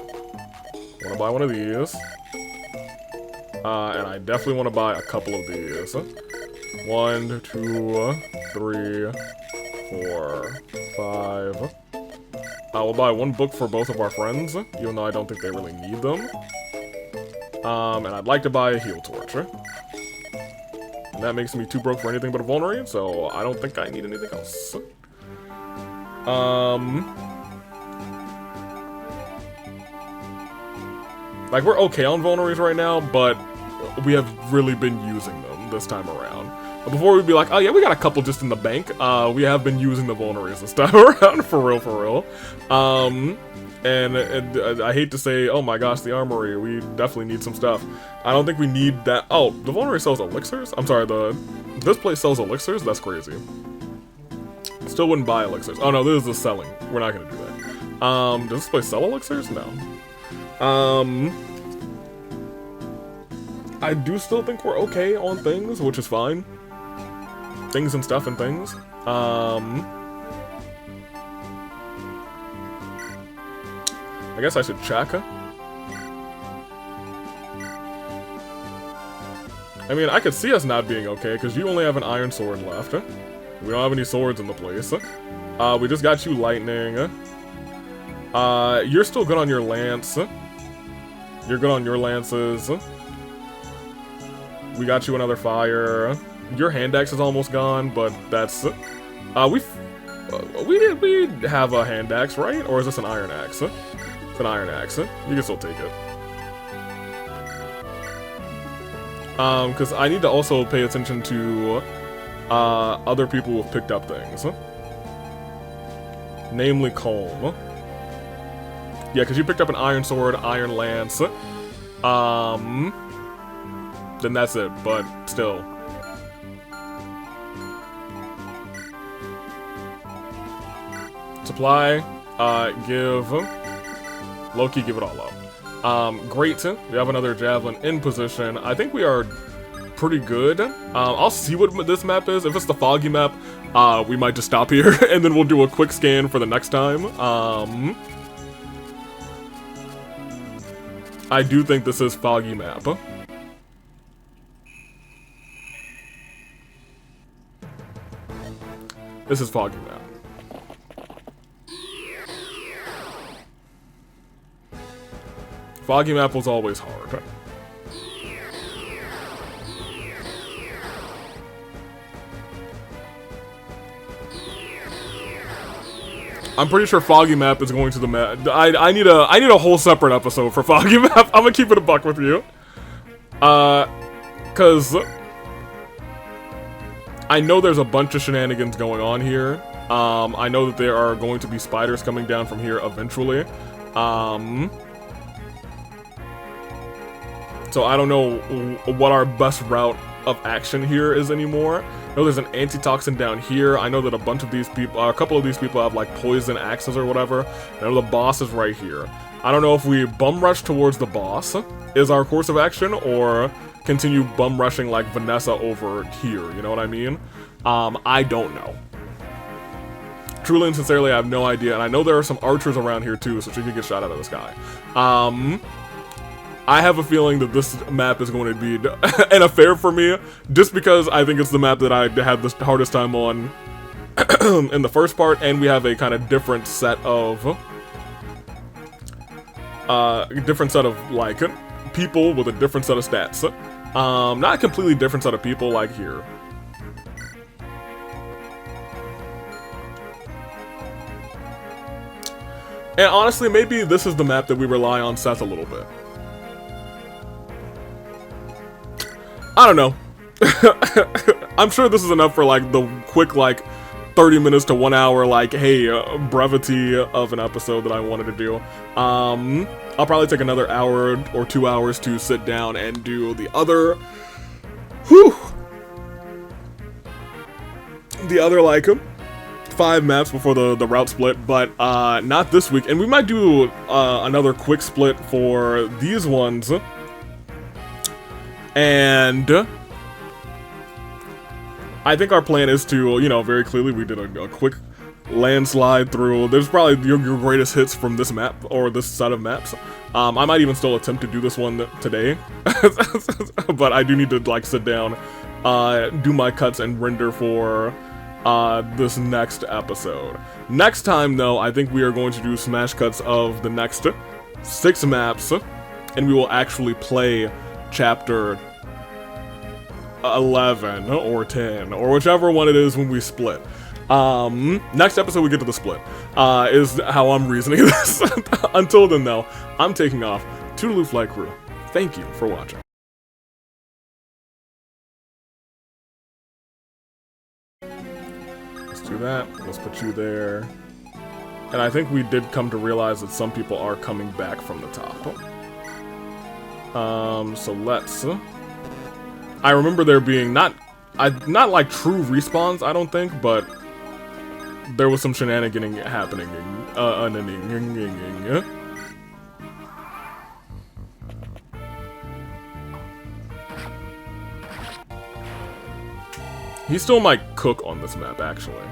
Want to buy one of these. And I definitely want to buy a couple of these. 1, 2, 3, 4, 5. I will buy one book for both of our friends, even though I don't think they really need them. And I'd like to buy a heal torch. And that makes me too broke for anything but a Vulnerary, so I don't think I need anything else. Like, we're okay on Vulneraries right now, but we have really been using them this time around. Before we'd be like, oh yeah, we got a couple just in the bank. We have been using the Vulneraries this time around, for real, for real. And I hate to say, oh my gosh, the armory, we definitely need some stuff. I don't think we need that. Oh, the Vulnerary sells elixirs? I'm sorry, this place sells elixirs? That's crazy. Still wouldn't buy elixirs. Oh no, this is the selling. We're not gonna do that. Does this place sell elixirs? No. I do still think we're okay on things, which is fine. Things and stuff and things. I guess I should check. I mean, I could see us not being okay, because you only have an iron sword left. We don't have any swords in the place. We just got you lightning. You're still good on your lance. You're good on your lances. We got you another fire. Your hand axe is almost gone, but that's... we have a hand axe, right? Or is this an iron axe? It's an iron axe. You can still take it. Because I need to also pay attention to other people who've picked up things. namely Calm. Yeah, because you picked up an Iron Sword, Iron Lance. Then that's it, but still. Supply, give Loki, give it all up. Great. We have another Javelin in position. I think we are pretty good. I'll see what this map is. If it's the foggy map, we might just stop here and then we'll do a quick scan for the next time. I do think this is foggy map. This is foggy map. Foggy map was always hard. I'm pretty sure foggy map is going to the map. I need a whole separate episode for foggy map. I'm gonna keep it a buck with you. Cause I know there's a bunch of shenanigans going on here. I know that there are going to be spiders coming down from here eventually. So I don't know what our best route of action here is anymore. I know there's an antitoxin down here. I know that a bunch of these people, a couple of these people have like poison axes or whatever. I know the boss is right here. I don't know if we bum rush towards the boss is our course of action, or continue bum rushing like Vanessa over here. You know what I mean? I don't know. Truly and sincerely, I have no idea. And I know there are some archers around here too, so she could get shot out of the sky. I have a feeling that this map is going to be an affair for me, just because I think it's the map that I had the hardest time on in the first part, and we have a kind of different set of like people with a different set of stats. Not a completely different set of people like here. And honestly, maybe this is the map that we rely on Seth a little bit. I don't know. I'm sure this is enough for like the quick like 30 minutes to 1 hour like, hey, brevity of an episode that I wanted to do. I'll probably take another hour or 2 hours to sit down and do the other like 5 maps before the route split, but not this week. And we might do another quick split for these ones. And I think our plan is to, you know, very clearly we did a quick landslide through. There's probably your greatest hits from this map, or this set of maps. I might even still attempt to do this one today. But I do need to, like, sit down, do my cuts and render for this next episode. Next time, though, I think we are going to do smash cuts of the next 6 maps, and we will actually play Chapter 11 or 10 or whichever one it is when we split. Next episode we get to the split, is how I'm reasoning this. Until then, though, I'm taking off. Toodaloo Flight Crew, thank you for watching. Let's do that. Let's put you there. And I think we did come to realize that some people are coming back from the top. So let's... I remember there being not like true respawns, I don't think, but there was some shenaniganing happening. He still might cook on this map, actually.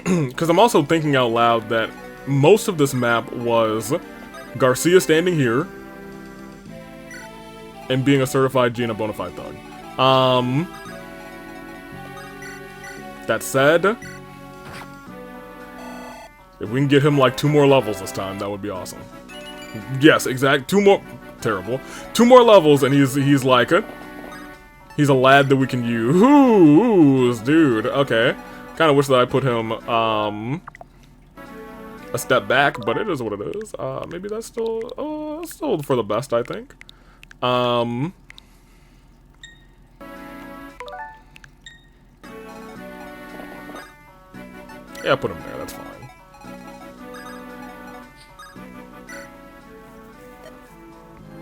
Because I'm also thinking out loud that most of this map was Garcia standing here and being a certified Gina Bonafide thug. That said, if we can get him like 2 more levels this time, that would be awesome. Yes, exact. 2 more. Terrible. 2 more levels, and he's like He's a lad that we can use. Dude, okay. Kind of wish that I put him, a step back, but it is what it is. Maybe that's still for the best, I think. Yeah, put him there, that's fine.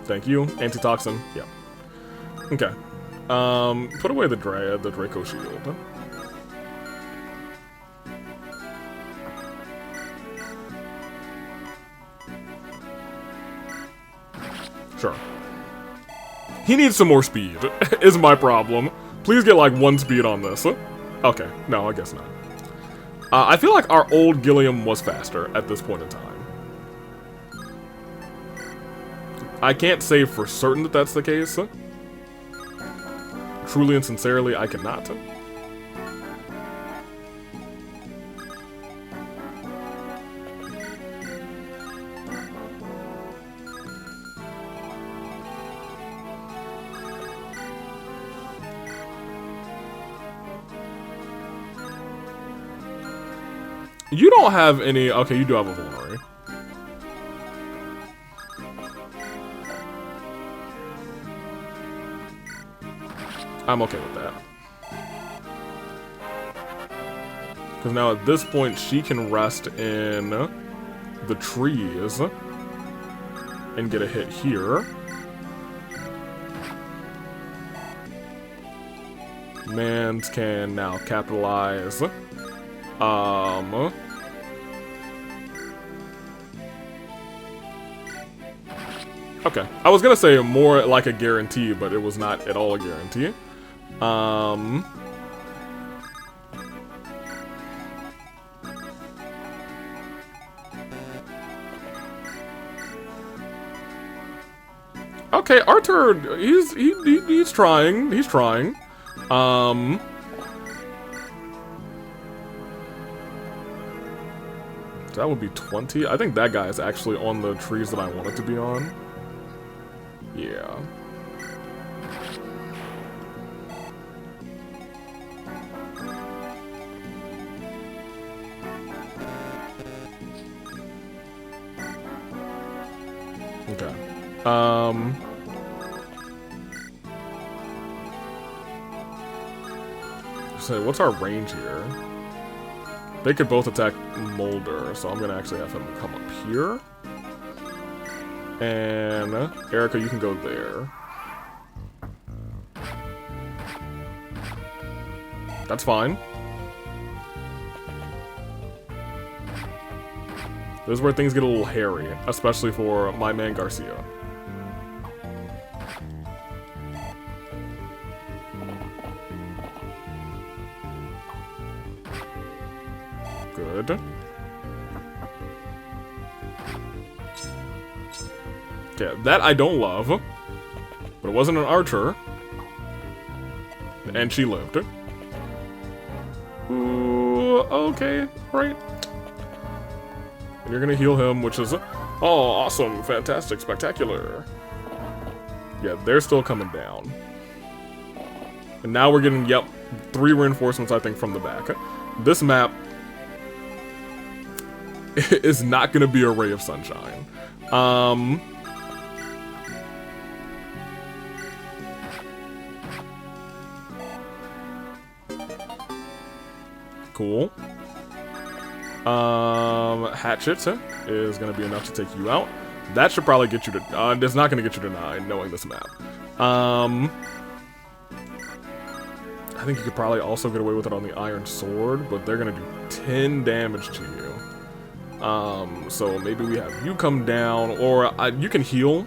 Thank you. Antitoxin, yeah. Okay. Put away the Draco shield. Sure. He needs some more speed, is my problem. Please get like 1 speed on this. Okay, no, I guess not. I feel like our old Gilliam was faster at this point in time. I can't say for certain that that's the case. Truly and sincerely, I cannot. You don't have any... Okay, you do have a vulnerary. I'm okay with that. Because now at this point, she can rest in the trees and get a hit here. Mans can now capitalize. Okay. I was gonna say more like a guarantee, but it was not at all a guarantee. Okay, Arthur, he's trying. He's trying. That would be 20. I think that guy is actually on the trees that I want it to be on. Yeah. Okay. So what's our range here? They could both attack Mulder, so I'm gonna actually have him come up here. And Erica, you can go there. That's fine. This is where things get a little hairy, especially for my man Garcia. Good. Okay, that I don't love. But it wasn't an archer. And she lived. Ooh, okay, right. And you're gonna heal him, which is... Oh, awesome, fantastic, spectacular. Yeah, they're still coming down. And now we're getting, yep, 3 reinforcements, I think, from the back. This map is not gonna be a ray of sunshine. Cool. Hatchet is gonna be enough to take you out. That should probably get you to, it's not gonna get you to 9, knowing this map. I think you could probably also get away with it on the Iron Sword, but they're gonna do 10 damage to you. So maybe we have you come down, or you can heal.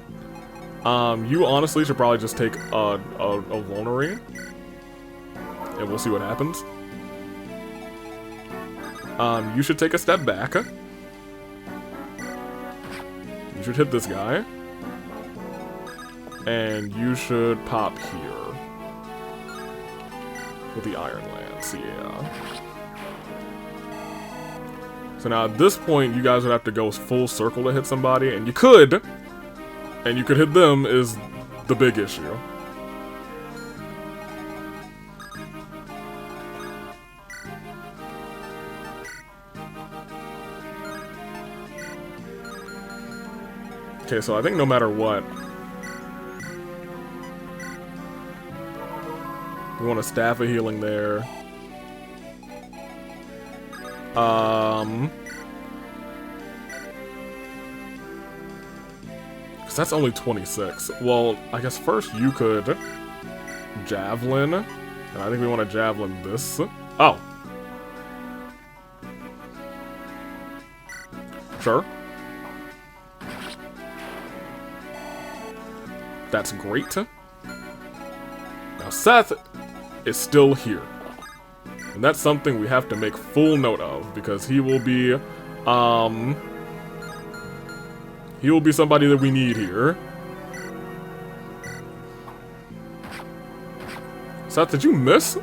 You honestly should probably just take a vulnerary, and we'll see what happens. You should take a step back. You should hit this guy. And you should pop here. With the Iron Lance, yeah. So now at this point, you guys would have to go full circle to hit somebody, and you could hit them is the big issue. Okay, so I think no matter what, we want a staff of healing there. Because that's only 26. Well, I guess first you could javelin. And I think we want to javelin this. Oh. Sure. That's great. Now Seth is still here. And that's something we have to make full note of, because he will be somebody that we need here. Seth, did you miss?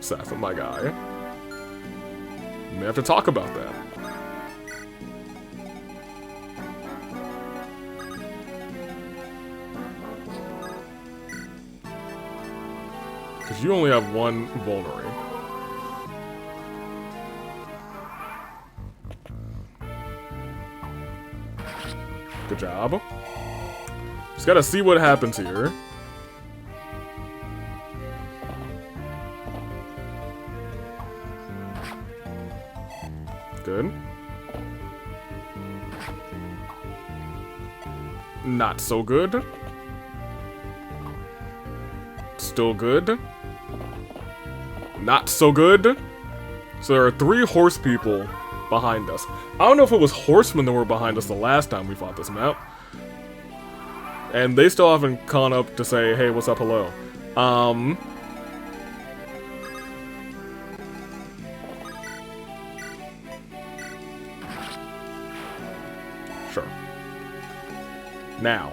Seth, my guy. We may have to talk about that. Because you only have one vulnerary. Good job. Just gotta see what happens here. Good. Not so good. Still good. Not so good. So there are 3 horse people behind us. I don't know if it was horsemen that were behind us the last time we fought this map. And they still haven't gone up to say, hey, what's up, hello. Sure. Now,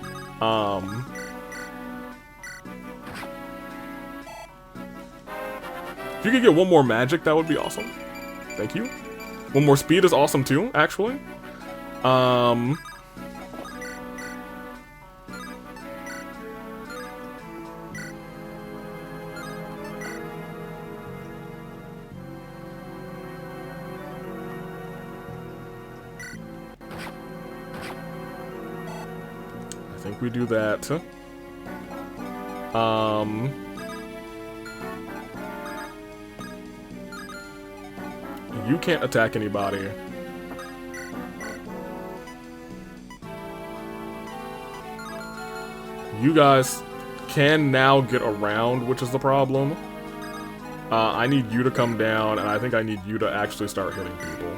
if you could get one more magic, that would be awesome. Thank you. One more speed is awesome too, actually. I think we do that. You can't attack anybody. You guys can now get around, which is the problem. I need you to come down, and I think I need you to actually start hitting people.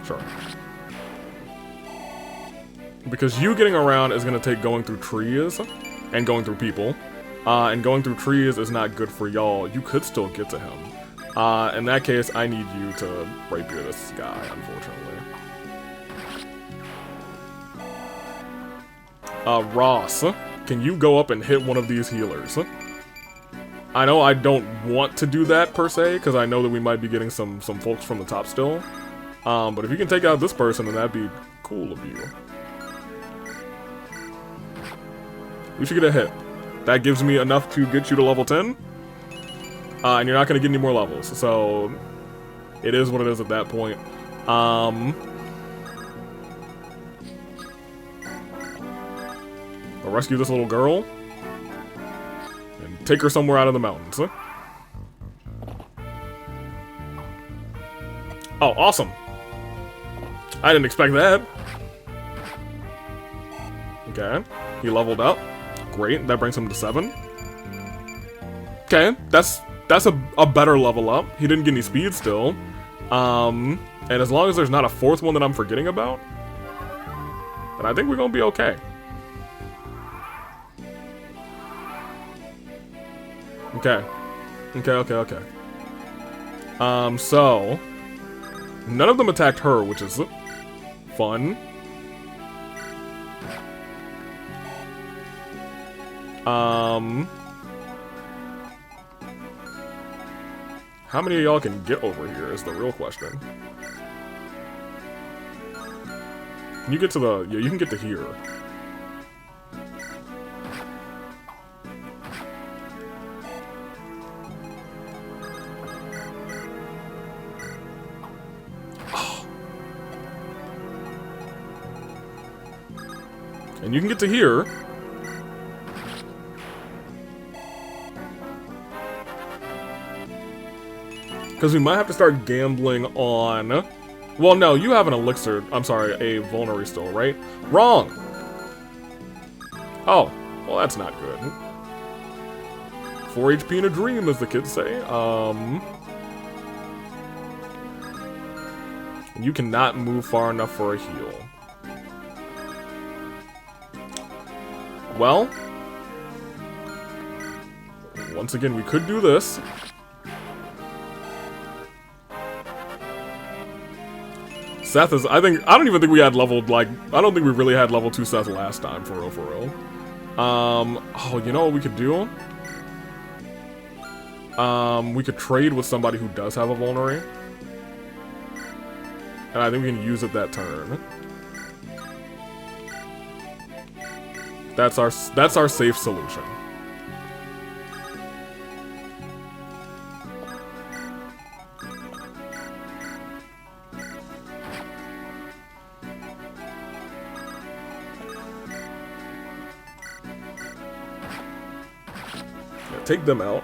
Sure. Because you getting around is going to take going through trees and going through people. And going through trees is not good for y'all. You could still get to him. In that case, I need you to rapier this guy, unfortunately. Ross, can you go up and hit one of these healers? I know I don't want to do that, per se, because I know that we might be getting some folks from the top still. But if you can take out this person, then that'd be cool of you. We should get a hit. That gives me enough to get you to level 10. And you're not going to get any more levels, so it is what it is at that point. I'll rescue this little girl and take her somewhere out of the mountains. Oh, awesome. I didn't expect that. Okay, he leveled up. Great, that brings him to 7. Okay, that's a better level up. He didn't get any speed still. And as long as there's not a 4th one that I'm forgetting about, then I think we're gonna be okay. Okay. Okay. So none of them attacked her, which is fun. How many of y'all can get over here is the real question. Can you get to the... Yeah, you can get to here. Oh. And you can get to here. Because we might have to start gambling on... Well, no, you have an elixir. I'm sorry, a vulnerary still, right? Wrong! Oh, well, that's not good. 4 HP in a dream, as the kids say. You cannot move far enough for a heal. Well, once again, we could do this. Seth is, I don't even think we had leveled, like, I don't think we really had level 2 Seth last time, for real, for real. Oh, you know what we could do? We could trade with somebody who does have a vulnerary. And I think we can use it that turn. That's our safe solution. Take them out.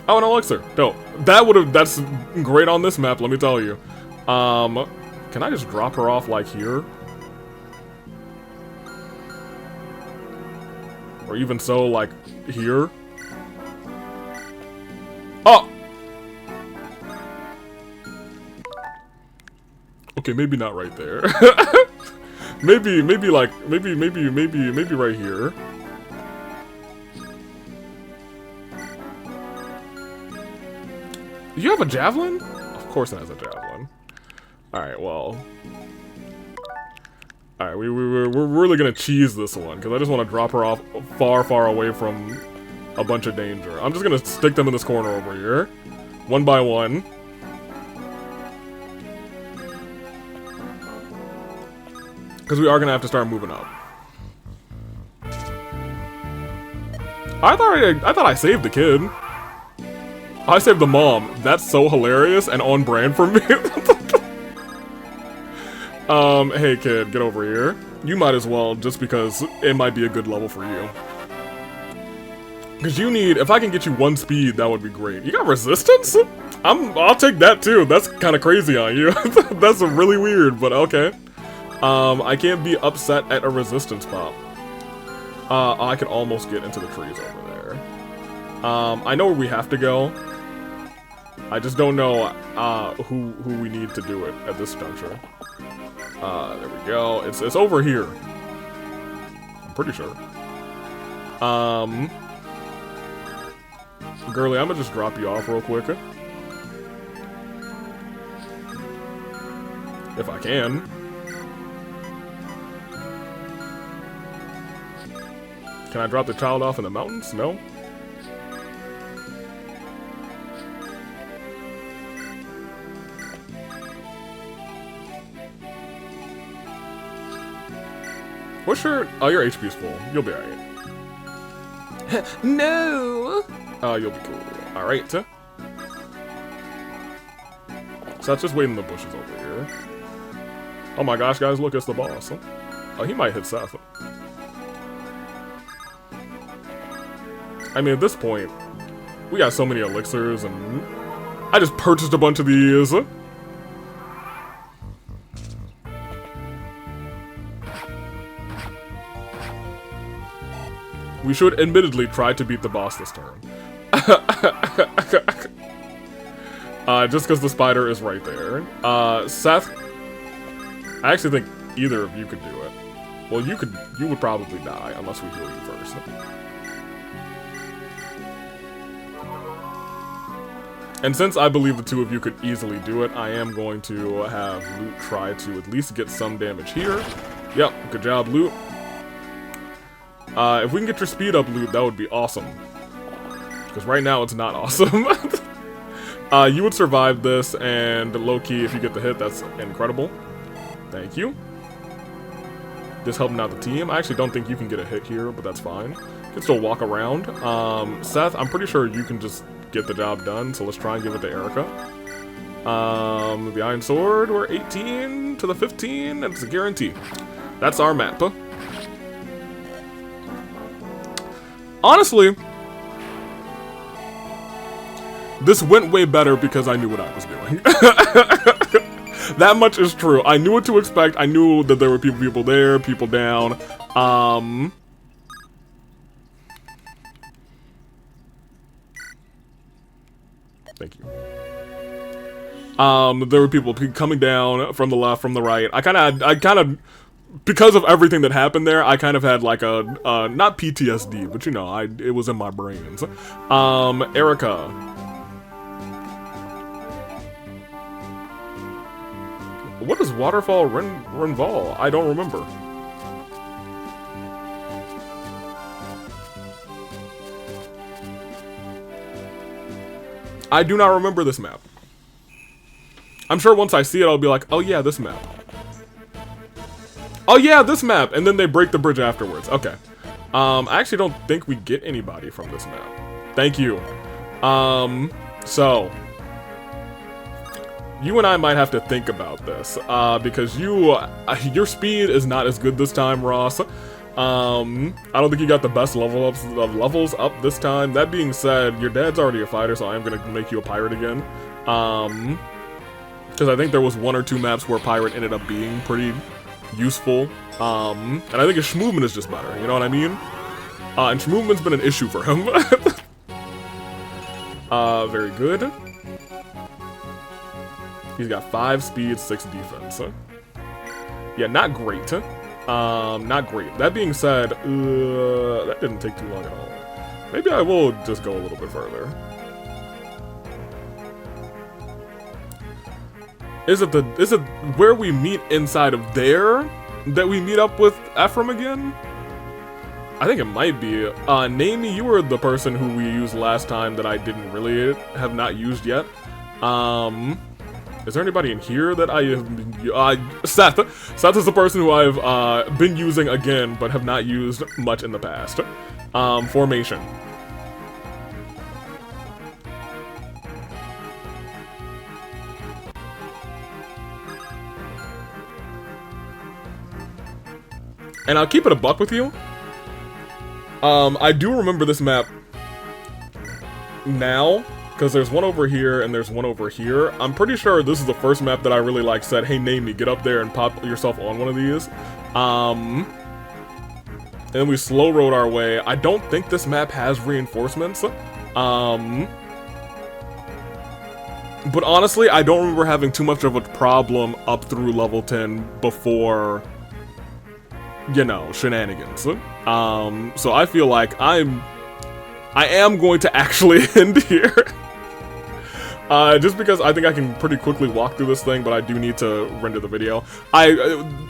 Oh, an elixir. No, that's great on this map, let me tell you. Can I just drop her off like here? Or even so, like here? Oh! Okay, maybe not right there. Maybe right here. You have a javelin? Of course it has a javelin. Alright, well. Alright, we're really gonna cheese this one, because I just want to drop her off far, far away from a bunch of danger. I'm just gonna stick them in this corner over here. One by one. Because we are gonna have to start moving up. I thought I saved the kid. I saved the mom. That's so hilarious and on brand for me. Hey kid, get over here. You might as well, just because it might be a good level for you. Because you need, if I can get you 1 speed, that would be great. You got resistance? I'll take that too. That's kind of crazy on you. That's really weird, but okay. I can't be upset at a resistance pop. I can almost get into the trees over there. I know where we have to go. I just don't know who we need to do it at this juncture. There we go. It's over here. I'm pretty sure. Girly, I'm gonna just drop you off real quick. If I can. Can I drop the child off in the mountains? No? What's your... Oh, your HP's full. You'll be alright. No! Oh, you'll be cool. Alright. So let's just wait in the bushes over here. Oh my gosh, guys, look, it's the boss. Oh, he might hit Seth. I mean, at this point, we got so many elixirs, and I just purchased a bunch of these. We should admittedly try to beat the boss this turn. Just because the spider is right there. Seth, I actually think either of you could do it. Well, you would probably die unless we heal you first. And since I believe the two of you could easily do it, I am going to have Loot try to at least get some damage here. Yep, good job, Loot. If we can get your speed up, Loot, that would be awesome. Because right now it's not awesome. You would survive this, and low-key, if you get the hit, that's incredible. Thank you. Just helping out the team. I actually don't think you can get a hit here, but that's fine. You can still walk around. Seth, I'm pretty sure you can just get the job done, so let's try and give it to Erica. The Iron Sword, we're 18 to the 15, and it's a guarantee. That's our map. Honestly, this went way better because I knew what I was doing. That much is true. I knew what to expect. I knew that there were people there, people down. Thank you. There were people coming down from the left, from the right. I kind of, because of everything that happened there, I kind of had like a, not PTSD, but you know, it was in my brains. Erica. What is Waterfall Renval? I don't remember. I do not remember this map. I'm sure once I see it, I'll be like, oh yeah, this map. Oh yeah, this map! And then they break the bridge afterwards. Okay. I actually don't think we get anybody from this map. Thank you. So you and I might have to think about this, because your speed is not as good this time, Ross. I don't think you got the best levels up this time. That being said, your dad's already a fighter, so I am gonna make you a pirate again. Because I think there was 1 or 2 maps where pirate ended up being pretty useful. And I think his movement is just better, you know what I mean? And movement's been an issue for him. Very good. He's got 5 speed, 6 defense. Yeah, not great. Not great. That being said, that didn't take too long at all. Maybe I will just go a little bit further. Is it where we meet inside of there that we meet up with Ephraim again? I think it might be. Namey, you were the person who we used last time that I didn't really have not used yet. Is there anybody in here that I have... Seth. Seth is the person who I've been using again, but have not used much in the past. Formation. And I'll keep it a buck with you. I do remember this map now, because there's one over here and there's one over here. I'm pretty sure this is the first map that I really like said, hey, Namey, get up there and pop yourself on one of these. And then we slow rode our way. I don't think this map has reinforcements. But honestly, I don't remember having too much of a problem up through level 10 before, you know, shenanigans. So I feel like I am going to actually end here. Just because I think I can pretty quickly walk through this thing, but I do need to render the video.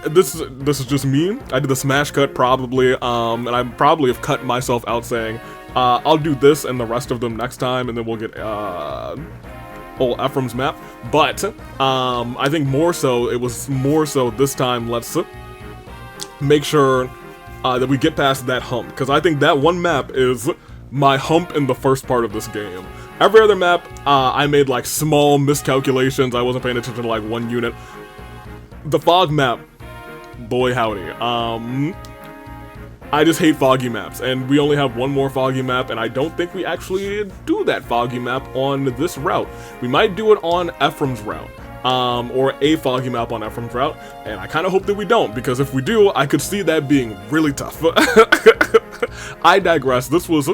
This is just me. I did the smash cut probably, and I probably have cut myself out saying, I'll do this and the rest of them next time, and then we'll get old Ephraim's map. But I think more so, it was more so this time, let's make sure that we get past that hump, because I think that one map is my hump in the first part of this game. Every other map, I made like small miscalculations. I wasn't paying attention to like one unit. The fog map, boy howdy. I just hate foggy maps, and we only have one more foggy map, and I don't think we actually do that foggy map on this route. We might do it on Ephraim's route. Or a foggy map on Ephraim's route, and I kind of hope that we don't, because if we do, I could see that being really tough. I digress. This was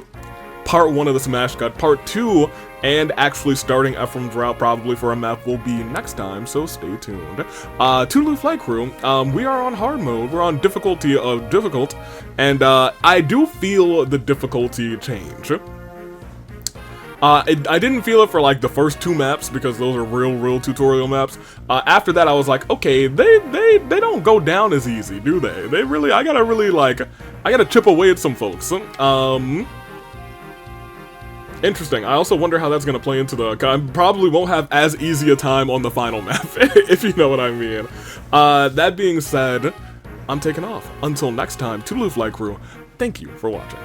part 1 of the smash cut. Part 2, and actually starting Ephraim's route probably for a map, will be next time, so stay tuned. Toodaloo Flight Crew, we are on hard mode. We're on difficulty of difficult, and I do feel the difficulty change. I didn't feel it for like the first 2 maps, because those are real tutorial maps. After that, I was like, okay, they don't go down as easy, do they? They really, I gotta chip away at some folks. Interesting. I also wonder how that's going to play into the... I probably won't have as easy a time on the final map, if you know what I mean. That being said, I'm taking off. Until next time, Toodaloo Flight Crew, thank you for watching.